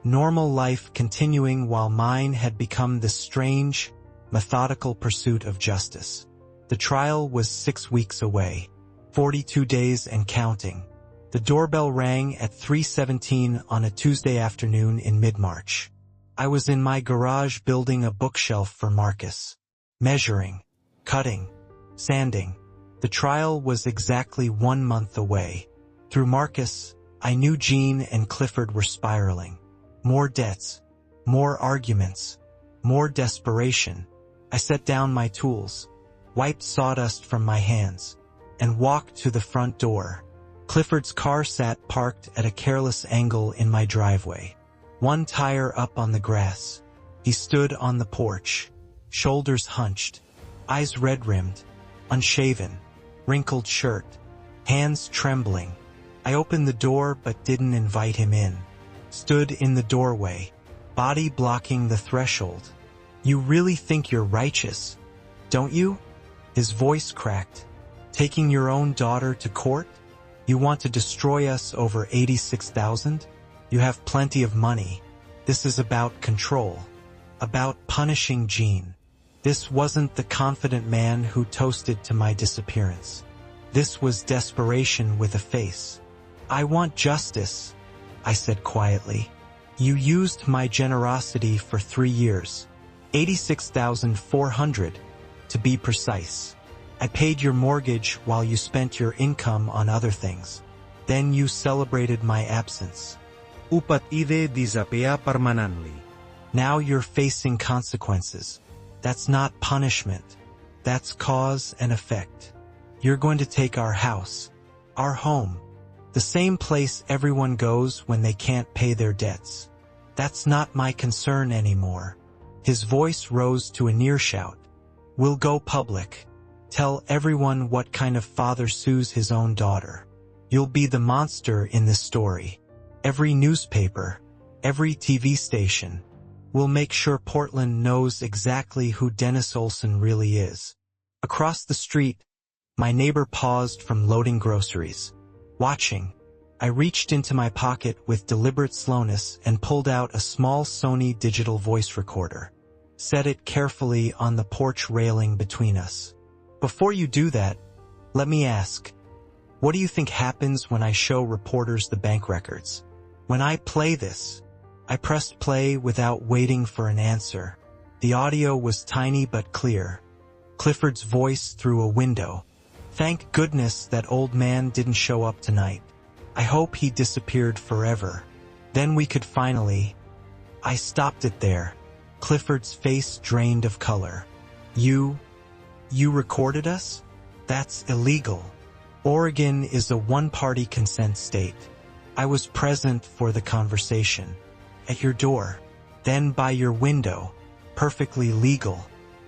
normal life continuing while mine had become this strange, methodical pursuit of justice. The trial was 6 weeks away, 42 days and counting. The doorbell rang at 3:17 on a Tuesday afternoon in mid-March. I was in my garage building a bookshelf for Marcus. Measuring, cutting, sanding. The trial was exactly 1 month away. Through Marcus, I knew Jean and Clifford were spiraling. More debts, more arguments, more desperation. I set down my tools, wiped sawdust from my hands, and walked to the front door. Clifford's car sat parked at a careless angle in my driveway, one tire up on the grass. He stood on the porch, shoulders hunched, eyes red-rimmed, unshaven, wrinkled shirt, hands trembling. I opened the door but didn't invite him in. Stood in the doorway, body blocking the threshold. You really think you're righteous, don't you? His voice cracked. Taking your own daughter to court? You want to destroy us over 86,000? You have plenty of money. This is about control. About punishing Jean. This wasn't the confident man who toasted to my disappearance. This was desperation with a face. I want justice, I said quietly. You used my generosity for 3 years. 86,400, to be precise. I paid your mortgage while you spent your income on other things. Then you celebrated my absence. Upat ide disapea permanently. Now you're facing consequences. That's not punishment. That's cause and effect. You're going to take our house, our home, the same place everyone goes when they can't pay their debts. That's not my concern anymore. His voice rose to a near shout. We'll go public. Tell everyone what kind of father sues his own daughter. You'll be the monster in this story. Every newspaper, every TV station. We'll make sure Portland knows exactly who Dennis Olson really is. Across the street, my neighbor paused from loading groceries, watching, I reached into my pocket with deliberate slowness and pulled out a small Sony digital voice recorder. Set it carefully on the porch railing between us. Before you do that, let me ask, what do you think happens when I show reporters the bank records? When I play this, I pressed play without waiting for an answer. The audio was tiny but clear. Clifford's voice through a window. Thank goodness that old man didn't show up tonight. I hope he disappeared forever. Then we could finally... I stopped it there. Clifford's face drained of color. You recorded us? That's illegal. Oregon is a one-party consent state. I was present for the conversation. At your door. Then by your window. Perfectly legal.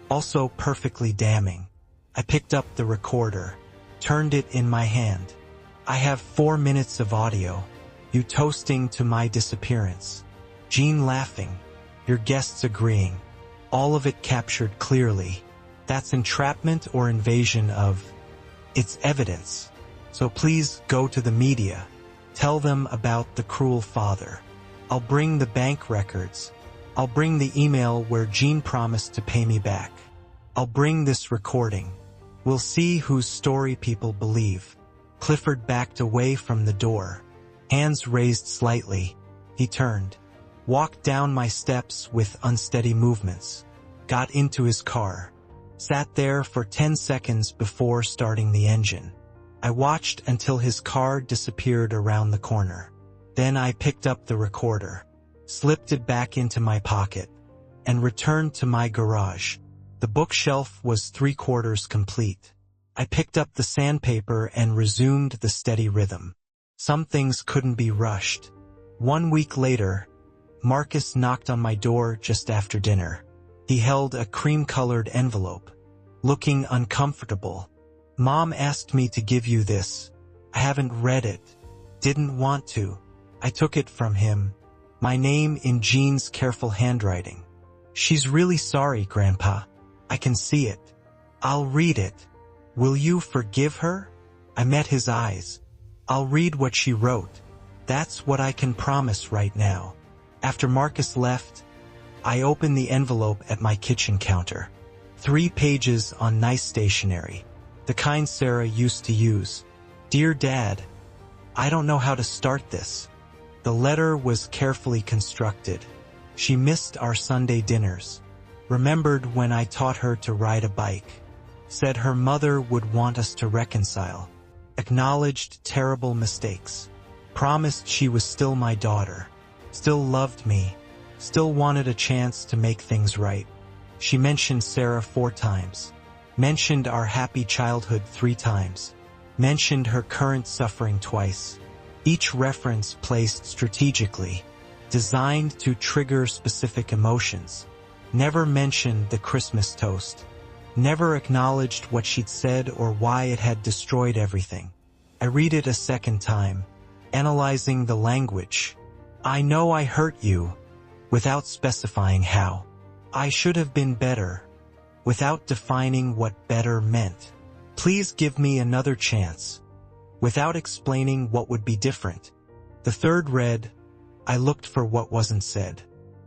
Also perfectly damning. I picked up the recorder. Turned it in my hand. I have 4 minutes of audio. You toasting to my disappearance. Jean laughing. Your guests agreeing. All of it captured clearly. That's entrapment or invasion of... It's evidence. So please go to the media. Tell them about the cruel father. I'll bring the bank records. I'll bring the email where Jean promised to pay me back. I'll bring this recording. We'll see whose story people believe. Clifford backed away from the door. Hands raised slightly. He turned. Walked down my steps with unsteady movements. Got into his car. Sat there for 10 seconds before starting the engine. I watched until his car disappeared around the corner. Then I picked up the recorder, slipped it back into my pocket, and returned to my garage. The bookshelf was 3/4 complete. I picked up the sandpaper and resumed the steady rhythm. Some things couldn't be rushed. 1 week later, Marcus knocked on my door just after dinner. He held a cream-colored envelope, looking uncomfortable. Mom asked me to give you this. I haven't read it. Didn't want to. I took it from him. My name in Jean's careful handwriting. She's really sorry, Grandpa. I can see it. I'll read it. Will you forgive her? I met his eyes. I'll read what she wrote. That's what I can promise right now. After Marcus left, I opened the envelope at my kitchen counter. 3 pages on nice stationery. The kind Sarah used to use. Dear Dad, I don't know how to start this. The letter was carefully constructed. She missed our Sunday dinners. Remembered when I taught her to ride a bike. Said her mother would want us to reconcile. Acknowledged terrible mistakes. Promised she was still my daughter. Still loved me. Still wanted a chance to make things right. She mentioned Sarah 4 times. Mentioned our happy childhood 3 times. Mentioned her current suffering twice. Each reference placed strategically. Designed to trigger specific emotions. Never mentioned the Christmas toast. Never acknowledged what she'd said or why it had destroyed everything. I read it a second time, analyzing the language. I know I hurt you, without specifying how. I should have been better, without defining what better meant. Please give me another chance, without explaining what would be different. The third read, I looked for what wasn't said.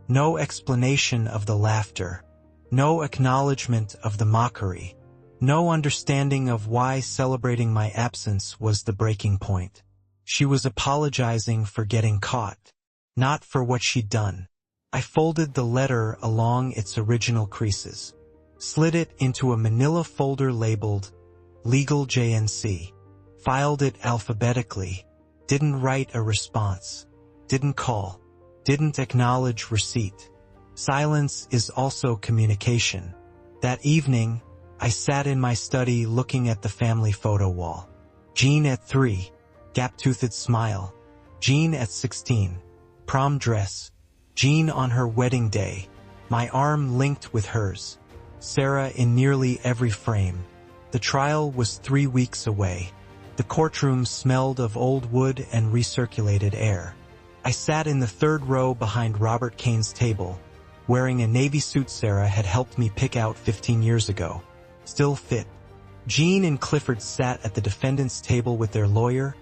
No explanation of the laughter. No acknowledgement of the mockery. No understanding of why celebrating my absence was the breaking point. She was apologizing for getting caught, not for what she'd done. I folded the letter along its original creases, slid it into a manila folder labeled Legal JNC, filed it alphabetically, didn't write a response, didn't call, didn't acknowledge receipt. Silence is also communication. That evening, I sat in my study looking at the family photo wall. Jean at 3, gap-toothed smile. Jean at 16, prom dress. Jean on her wedding day, my arm linked with hers. Sarah in nearly every frame. The trial was 3 weeks away. The courtroom smelled of old wood and recirculated air. I sat in the 3rd row behind Robert Kane's table, wearing a navy suit Sarah had helped me pick out 15 years ago. Still fit. Jean and Clifford sat at the defendant's table with their lawyer,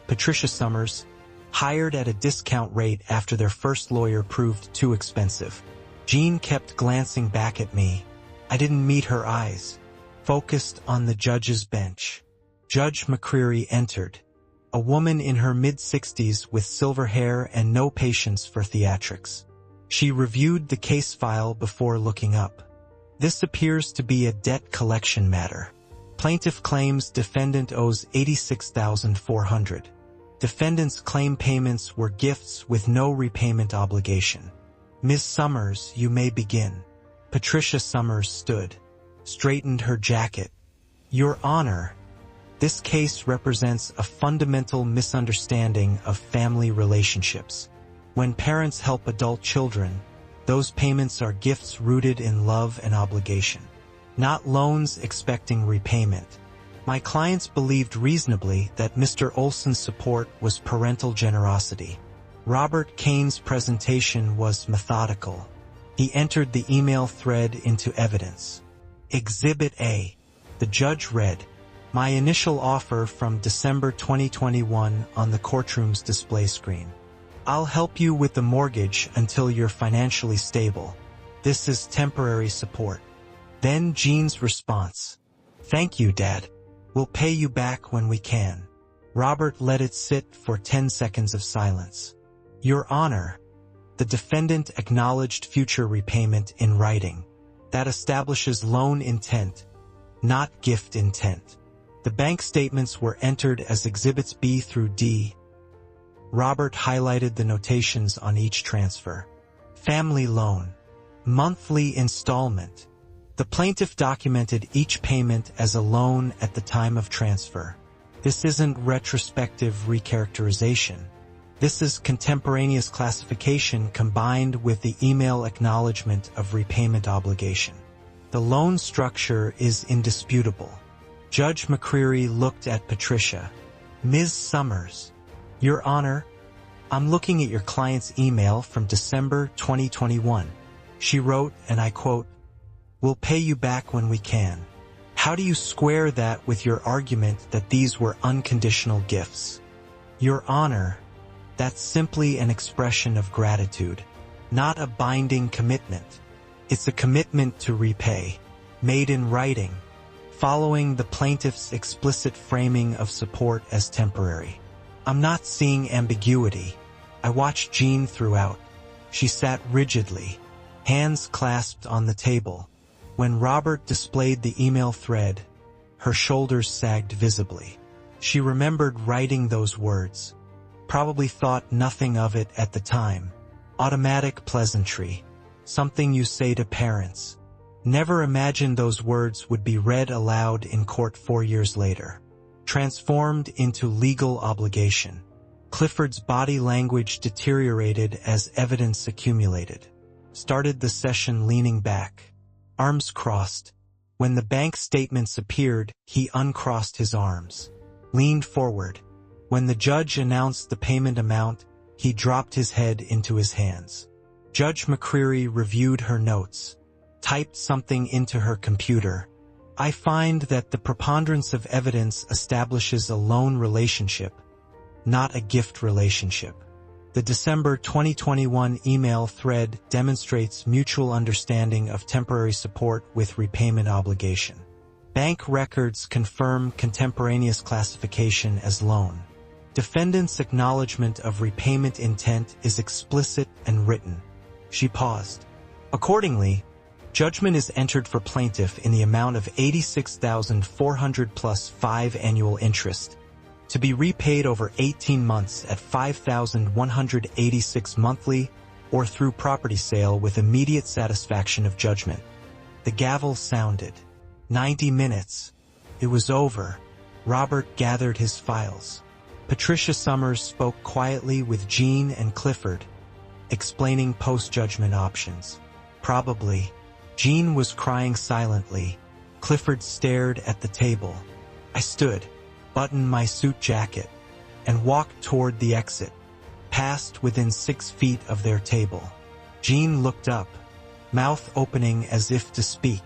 Patricia Summers, hired at a discount rate after their first lawyer proved too expensive. Jean kept glancing back at me. I didn't meet her eyes. Focused on the judge's bench. Judge McCreary entered. A woman in her mid-60s with silver hair and no patience for theatrics. She reviewed the case file before looking up. This appears to be a debt collection matter. Plaintiff claims defendant owes $86,400. Defendant's claim payments were gifts with no repayment obligation. Ms. Summers, you may begin. Patricia Summers stood, straightened her jacket. Your Honor, this case represents a fundamental misunderstanding of family relationships. When parents help adult children, those payments are gifts rooted in love and obligation, not loans expecting repayment. My clients believed reasonably that Mr. Olson's support was parental generosity. Robert Kane's presentation was methodical. He entered the email thread into evidence. Exhibit A. The judge read, "My initial offer from December 2021 on the courtroom's display screen. I'll help you with the mortgage until you're financially stable. This is temporary support." Then Jean's response. "Thank you, Dad. We'll pay you back when we can." Robert let it sit for 10 seconds of silence. Your Honor, the defendant acknowledged future repayment in writing. That establishes loan intent, not gift intent. The bank statements were entered as Exhibits B through D. Robert highlighted the notations on each transfer. Family loan. Monthly installment. The plaintiff documented each payment as a loan at the time of transfer. This isn't retrospective recharacterization. This is contemporaneous classification combined with the email acknowledgement of repayment obligation. The loan structure is indisputable. Judge McCreary looked at Patricia. Ms. Summers, Your Honor, I'm looking at your client's email from December 2021. She wrote, and I quote, "We'll pay you back when we can." How do you square that with your argument that these were unconditional gifts? Your Honor, that's simply an expression of gratitude, not a binding commitment. It's a commitment to repay, made in writing, following the plaintiff's explicit framing of support as temporary. I'm not seeing ambiguity. I watched Jean throughout. She sat rigidly, hands clasped on the table. When Robert displayed the email thread, her shoulders sagged visibly. She remembered writing those words. Probably thought nothing of it at the time. Automatic pleasantry. Something you say to parents. Never imagined those words would be read aloud in court 4 years later. Transformed into legal obligation. Clifford's body language deteriorated as evidence accumulated. Started the session leaning back. Arms crossed. When the bank statements appeared, he uncrossed his arms. Leaned forward. When the judge announced the payment amount, he dropped his head into his hands. Judge McCreary reviewed her notes. Typed something into her computer. I find that the preponderance of evidence establishes a loan relationship, not a gift relationship. The December 2021 email thread demonstrates mutual understanding of temporary support with repayment obligation. Bank records confirm contemporaneous classification as loan. Defendant's acknowledgement of repayment intent is explicit and written. She paused. Accordingly, judgment is entered for plaintiff in the amount of $86,400 plus 5 annual interest, to be repaid over 18 months at $5,186 monthly or through property sale with immediate satisfaction of judgment. The gavel sounded. 90 minutes. It was over. Robert gathered his files. Patricia Summers spoke quietly with Jean and Clifford, explaining post-judgment options. Probably. Jean was crying silently. Clifford stared at the table. I stood, buttoned my suit jacket, and walked toward the exit, passed within 6 feet of their table. Jean looked up, mouth opening as if to speak.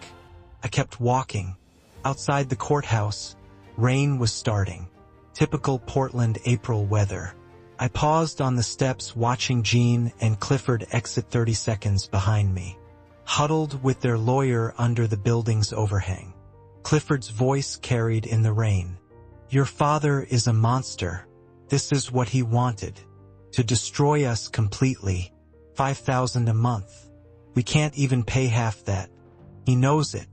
I kept walking. Outside the courthouse, rain was starting. Typical Portland April weather. I paused on the steps watching Jean and Clifford exit 30 seconds behind me, huddled with their lawyer under the building's overhang. Clifford's voice carried in the rain. "Your father is a monster. This is what he wanted. To destroy us completely. $5,000 a month. We can't even pay half that. He knows it.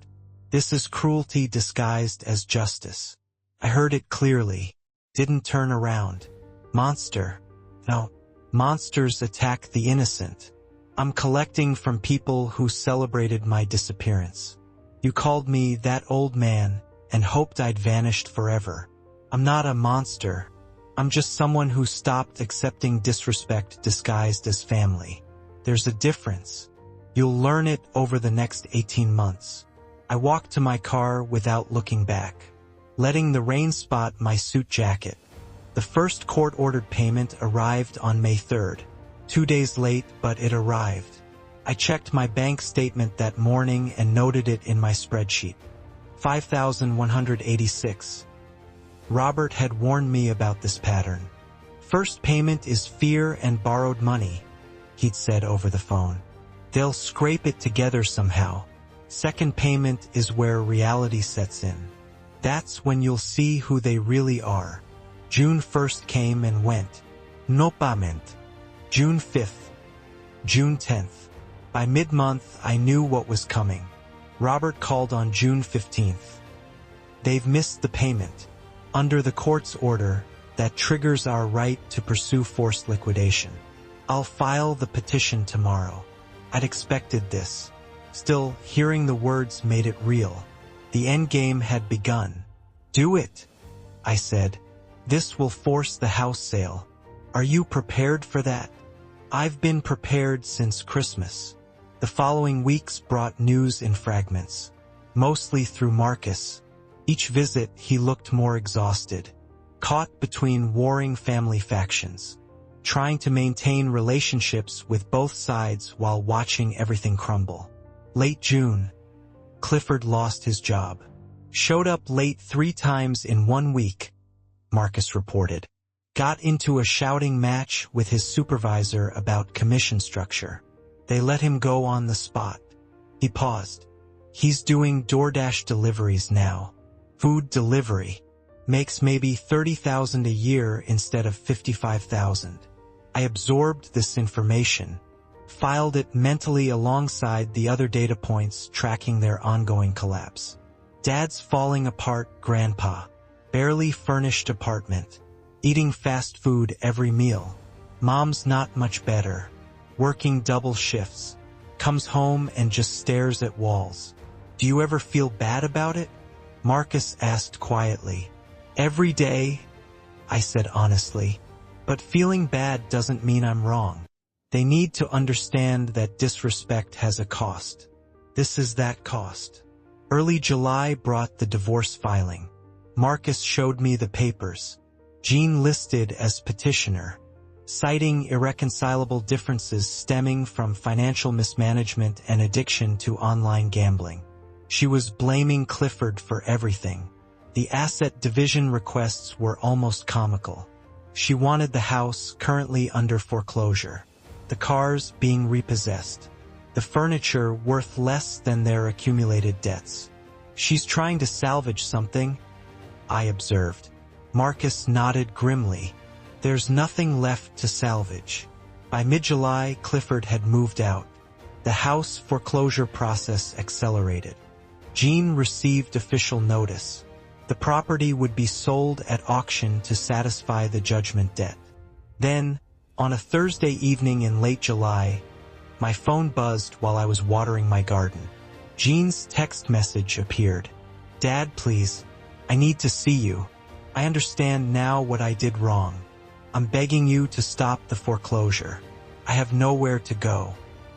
This is cruelty disguised as justice." I heard it clearly. Didn't turn around. Monster. No. Monsters attack the innocent. I'm collecting from people who celebrated my disappearance. You called me that old man and hoped I'd vanished forever. I'm not a monster. I'm just someone who stopped accepting disrespect disguised as family. There's a difference. You'll learn it over the next 18 months. I walked to my car without looking back, letting the rain spot my suit jacket. The first court-ordered payment arrived on May 3rd. 2 days late, but it arrived. I checked my bank statement that morning and noted it in my spreadsheet. $5,186. Robert had warned me about this pattern. "First payment is fear and borrowed money," he'd said over the phone. "They'll scrape it together somehow. Second payment is where reality sets in. That's when you'll see who they really are." June 1st came and went. No payment. June 5th. June 10th. By mid-month, I knew what was coming. Robert called on June 15th. "They've missed the payment. Under the court's order, that triggers our right to pursue forced liquidation. I'll file the petition tomorrow." I'd expected this. Still, hearing the words made it real. The endgame had begun. "Do it," I said. "This will force the house sale. Are you prepared for that?" I've been prepared since Christmas. The following weeks brought news in fragments, mostly through Marcus. Each visit he looked more exhausted, caught between warring family factions, trying to maintain relationships with both sides while watching everything crumble. Late June, Clifford lost his job. "Showed up late 3 times in 1 week, Marcus reported. Got into a shouting match with his supervisor about commission structure. They let him go on the spot." He paused. "He's doing DoorDash deliveries now. Food delivery. Makes maybe $30,000 a year instead of $55,000. I absorbed this information, filed it mentally alongside the other data points tracking their ongoing collapse. Dad's falling apart grandpa. Barely furnished apartment. Eating fast food every meal. Mom's not much better. Working double shifts. Comes home and just stares at walls. Do you ever feel bad about it? Marcus asked quietly. Every day, I said honestly. But feeling bad doesn't mean I'm wrong. They need to understand that disrespect has a cost. This is that cost. Early July brought the divorce filing. Marcus showed me the papers. Jean listed as petitioner, citing irreconcilable differences stemming from financial mismanagement and addiction to online gambling. She was blaming Clifford for everything. The asset division requests were almost comical. She wanted the house currently under foreclosure, the cars being repossessed, the furniture worth less than their accumulated debts. She's trying to salvage something, I observed. Marcus nodded grimly. There's nothing left to salvage. By mid-July, Clifford had moved out. The house foreclosure process accelerated. Jean received official notice. The property would be sold at auction to satisfy the judgment debt. Then, on a Thursday evening in late July, my phone buzzed while I was watering my garden. Jean's text message appeared. Dad, please. I need to see you. I understand now what I did wrong. I'm begging you to stop the foreclosure. I have nowhere to go.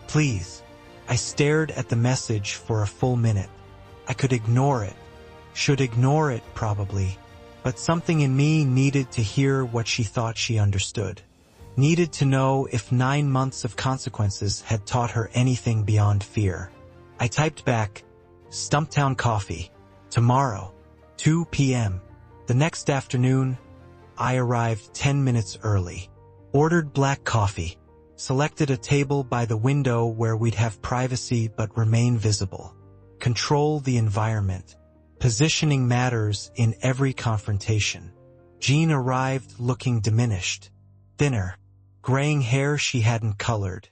Please. I stared at the message for a full minute. I could ignore it. Should ignore it, probably. But something in me needed to hear what she thought she understood. Needed to know if 9 months of consequences had taught her anything beyond fear. I typed back, Stumptown Coffee. Tomorrow, 2 p.m. The next afternoon, I arrived 10 minutes early. Ordered black coffee. Selected a table by the window where we'd have privacy but remain visible. Control the environment. Positioning matters in every confrontation. Jean arrived looking diminished. Thinner. Graying hair she hadn't colored.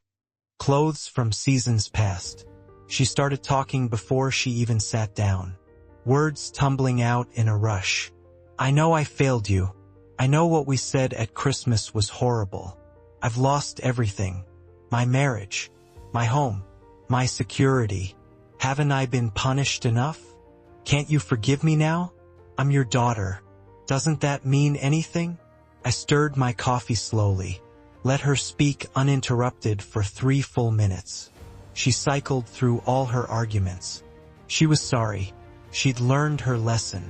Clothes from seasons past. She started talking before she even sat down. Words tumbling out in a rush. I know I failed you. I know what we said at Christmas was horrible. I've lost everything. My marriage. My home. My security. Haven't I been punished enough? Can't you forgive me now? I'm your daughter. Doesn't that mean anything? I stirred my coffee slowly. Let her speak uninterrupted for 3 full minutes. She cycled through all her arguments. She was sorry. She'd learned her lesson.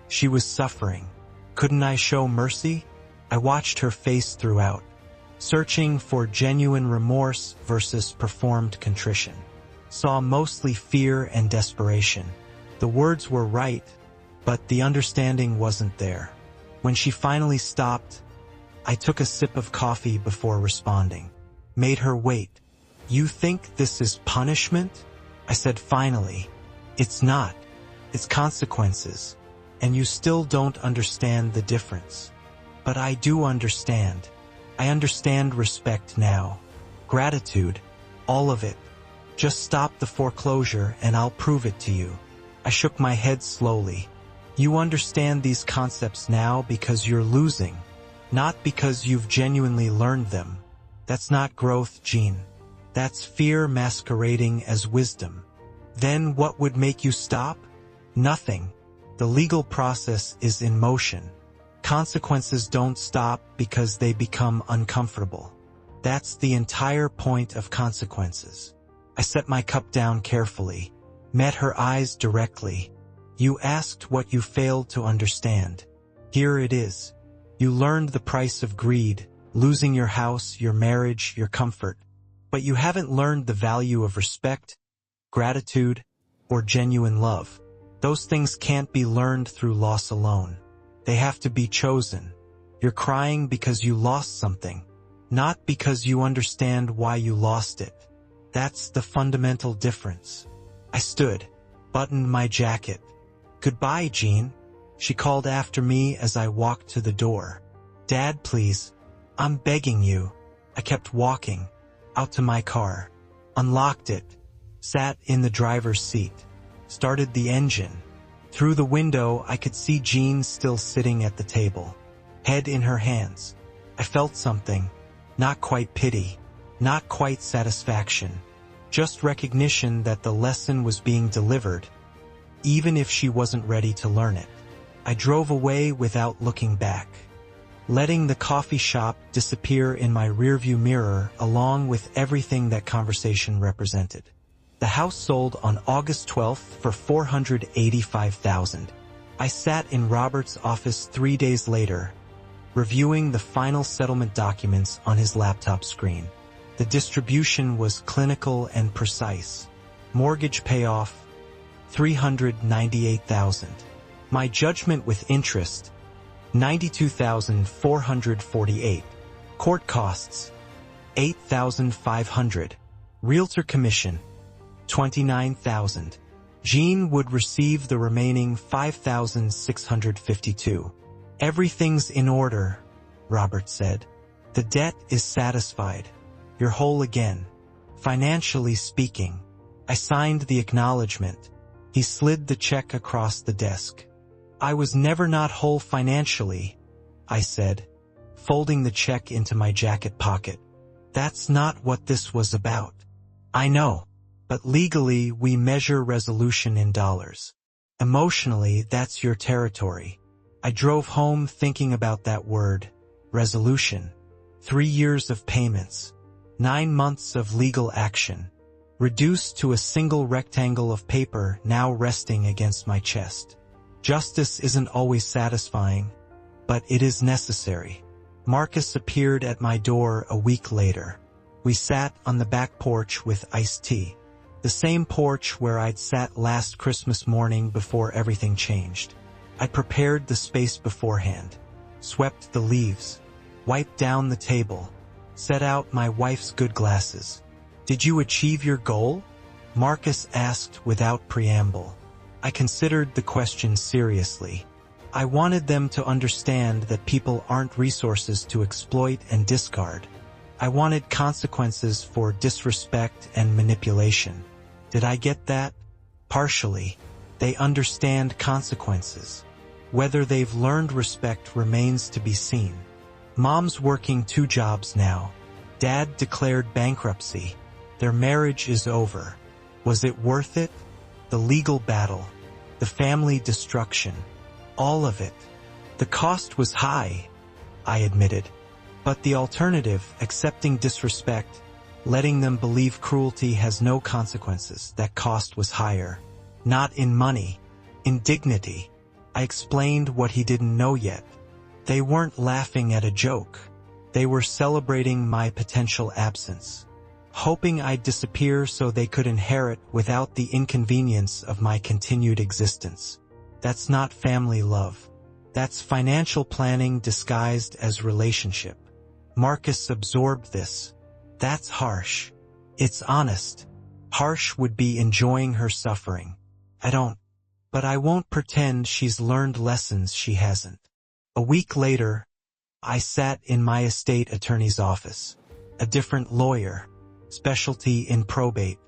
She was suffering. Couldn't I show mercy? I watched her face throughout, searching for genuine remorse versus performed contrition. Saw mostly fear and desperation. The words were right, but the understanding wasn't there. When she finally stopped, I took a sip of coffee before responding. Made her wait. You think this is punishment? I said finally. It's not. It's consequences. And you still don't understand the difference. But I do understand. I understand respect now. Gratitude. All of it. Just stop the foreclosure and I'll prove it to you. I shook my head slowly. You understand these concepts now because you're losing, not because you've genuinely learned them. That's not growth, Jean. That's fear masquerading as wisdom. Then what would make you stop? Nothing. The legal process is in motion. Consequences don't stop because they become uncomfortable. That's the entire point of consequences. I set my cup down carefully, met her eyes directly. You asked what you failed to understand. Here it is. You learned the price of greed, losing your house, your marriage, your comfort. But you haven't learned the value of respect, gratitude, or genuine love. Those things can't be learned through loss alone. They have to be chosen. You're crying because you lost something, not because you understand why you lost it. That's the fundamental difference. I stood, buttoned my jacket. Goodbye, Jean. She called after me as I walked to the door. Dad, please. I'm begging you. I kept walking, out to my car, unlocked it, sat in the driver's seat, started the engine. Through the window, I could see Jean still sitting at the table, head in her hands. I felt something, not quite pity, not quite satisfaction, just recognition that the lesson was being delivered, even if she wasn't ready to learn it. I drove away without looking back, letting the coffee shop disappear in my rearview mirror along with everything that conversation represented. The house sold on August 12th for $485,000. I sat in Robert's office 3 days later, reviewing the final settlement documents on his laptop screen. The distribution was clinical and precise. Mortgage payoff, $398,000. My judgment with interest, $92,448. Court costs, $8,500. Realtor commission, $29,000. Jean would receive the remaining $5,652. Everything's in order, Robert said. The debt is satisfied. You're whole again. Financially speaking. I signed the acknowledgement. He slid the check across the desk. I was never not whole financially, I said, folding the check into my jacket pocket. That's not what this was about. I know, but legally we measure resolution in dollars. Emotionally, that's your territory. I drove home thinking about that word, resolution. 3 years of payments, 9 months of legal action, reduced to a single rectangle of paper now resting against my chest. Justice isn't always satisfying, but it is necessary. Marcus appeared at my door a week later. We sat on the back porch with iced tea. The same porch where I'd sat last Christmas morning before everything changed. I prepared the space beforehand. swept the leaves, wiped down the table, set out my wife's good glasses. "Did you achieve your goal?" Marcus asked without preamble. I considered the question seriously. I wanted them to understand that people aren't resources to exploit and discard. I wanted consequences for disrespect and manipulation. Did I get that? Partially. They understand consequences. Whether they've learned respect remains to be seen. Mom's working 2 jobs now. Dad declared bankruptcy. Their marriage is over. Was it worth it? The legal battle, the family destruction, all of it. The cost was high, I admitted. But the alternative, accepting disrespect, letting them believe cruelty has no consequences, that cost was higher. Not in money, in dignity. I explained what he didn't know yet. They weren't laughing at a joke. They were celebrating my potential absence, hoping I'd disappear so they could inherit without the inconvenience of my continued existence. That's not family love. That's financial planning disguised as relationship. Marcus absorbed this. That's harsh. It's honest. Harsh would be enjoying her suffering. I don't. But I won't pretend she's learned lessons she hasn't. A week later, I sat in my estate attorney's office. A different lawyer, specialty in probate.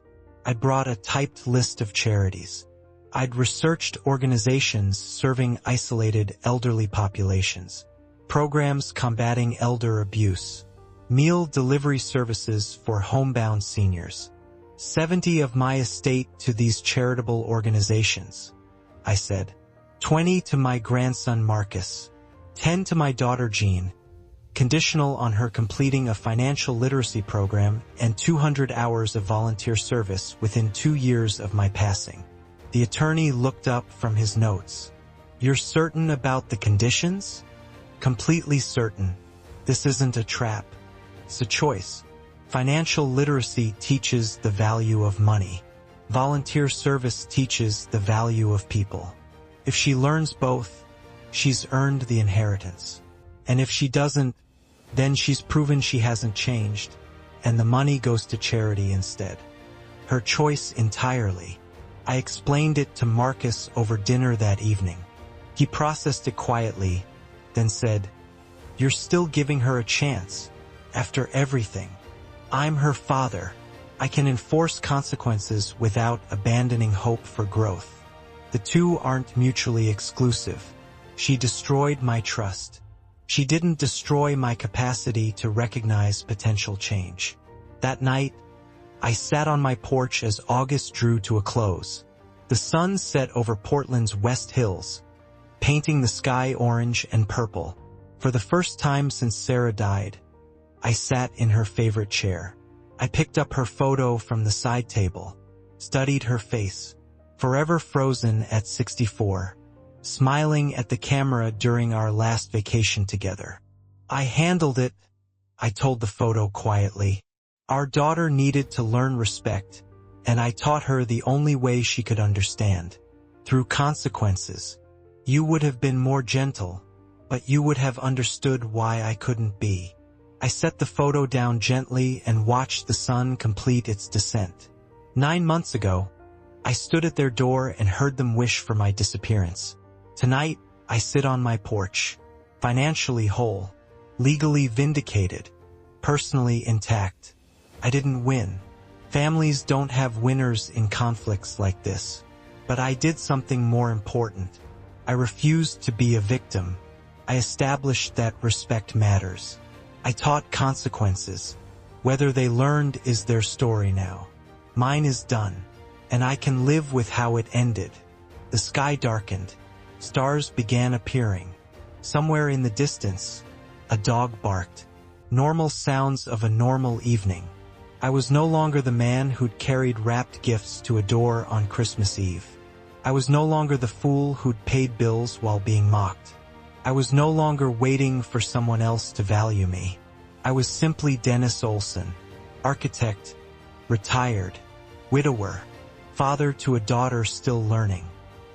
I'd brought a typed list of charities. I'd researched organizations serving isolated elderly populations, programs combating elder abuse, meal delivery services for homebound seniors. 70 of my estate to these charitable organizations, I said. 20 to my grandson Marcus. 10 to my daughter Jean, conditional on her completing a financial literacy program and 200 hours of volunteer service within 2 years of my passing. The attorney looked up from his notes. "You're certain about the conditions?" "Completely certain. This isn't a trap. It's a choice. Financial literacy teaches the value of money. Volunteer service teaches the value of people. If she learns both, she's earned the inheritance. And if she doesn't, then she's proven she hasn't changed, and the money goes to charity instead. Her choice entirely." I explained it to Marcus over dinner that evening. He processed it quietly, then said, "You're still giving her a chance. After everything. I'm her father. I can enforce consequences without abandoning hope for growth. The two aren't mutually exclusive. She destroyed my trust. She didn't destroy my capacity to recognize potential change." That night, I sat on my porch as August drew to a close. The sun set over Portland's West Hills, painting the sky orange and purple. For the first time since Sarah died, I sat in her favorite chair. I picked up her photo from the side table, studied her face, forever frozen at 64, smiling at the camera during our last vacation together. "I handled it," I told the photo quietly. "Our daughter needed to learn respect, and I taught her the only way she could understand. Through consequences. You would have been more gentle, but you would have understood why I couldn't be." I set the photo down gently and watched the sun complete its descent. 9 months ago, I stood at their door and heard them wish for my disappearance. Tonight, I sit on my porch, financially whole, legally vindicated, personally intact. I didn't win. Families don't have winners in conflicts like this. But I did something more important. I refused to be a victim. I established that respect matters. I taught consequences. Whether they learned is their story now. Mine is done, and I can live with how it ended. The sky darkened. Stars began appearing. Somewhere in the distance, a dog barked. Normal sounds of a normal evening. I was no longer the man who'd carried wrapped gifts to a door on Christmas Eve. I was no longer the fool who'd paid bills while being mocked. I was no longer waiting for someone else to value me. I was simply Dennis Olson, architect, retired, widower, father to a daughter still learning,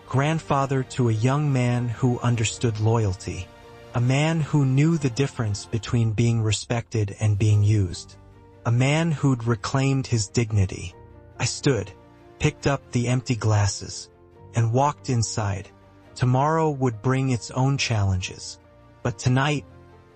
grandfather to a young man who understood loyalty. A man who knew the difference between being respected and being used. A man who'd reclaimed his dignity. I stood, picked up the empty glasses, and walked inside. Tomorrow would bring its own challenges. But tonight,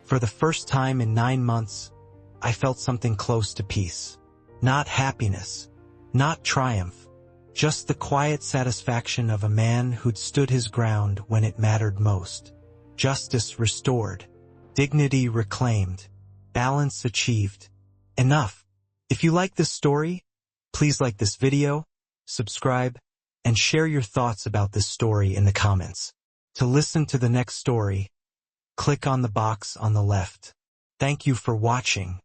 for the first time in 9 months, I felt something close to peace. Not happiness, not triumph, just the quiet satisfaction of a man who'd stood his ground when it mattered most. Justice restored, dignity reclaimed, balance achieved. Enough. If you like this story, please like this video, subscribe, and share your thoughts about this story in the comments. To listen to the next story, click on the box on the left. Thank you for watching.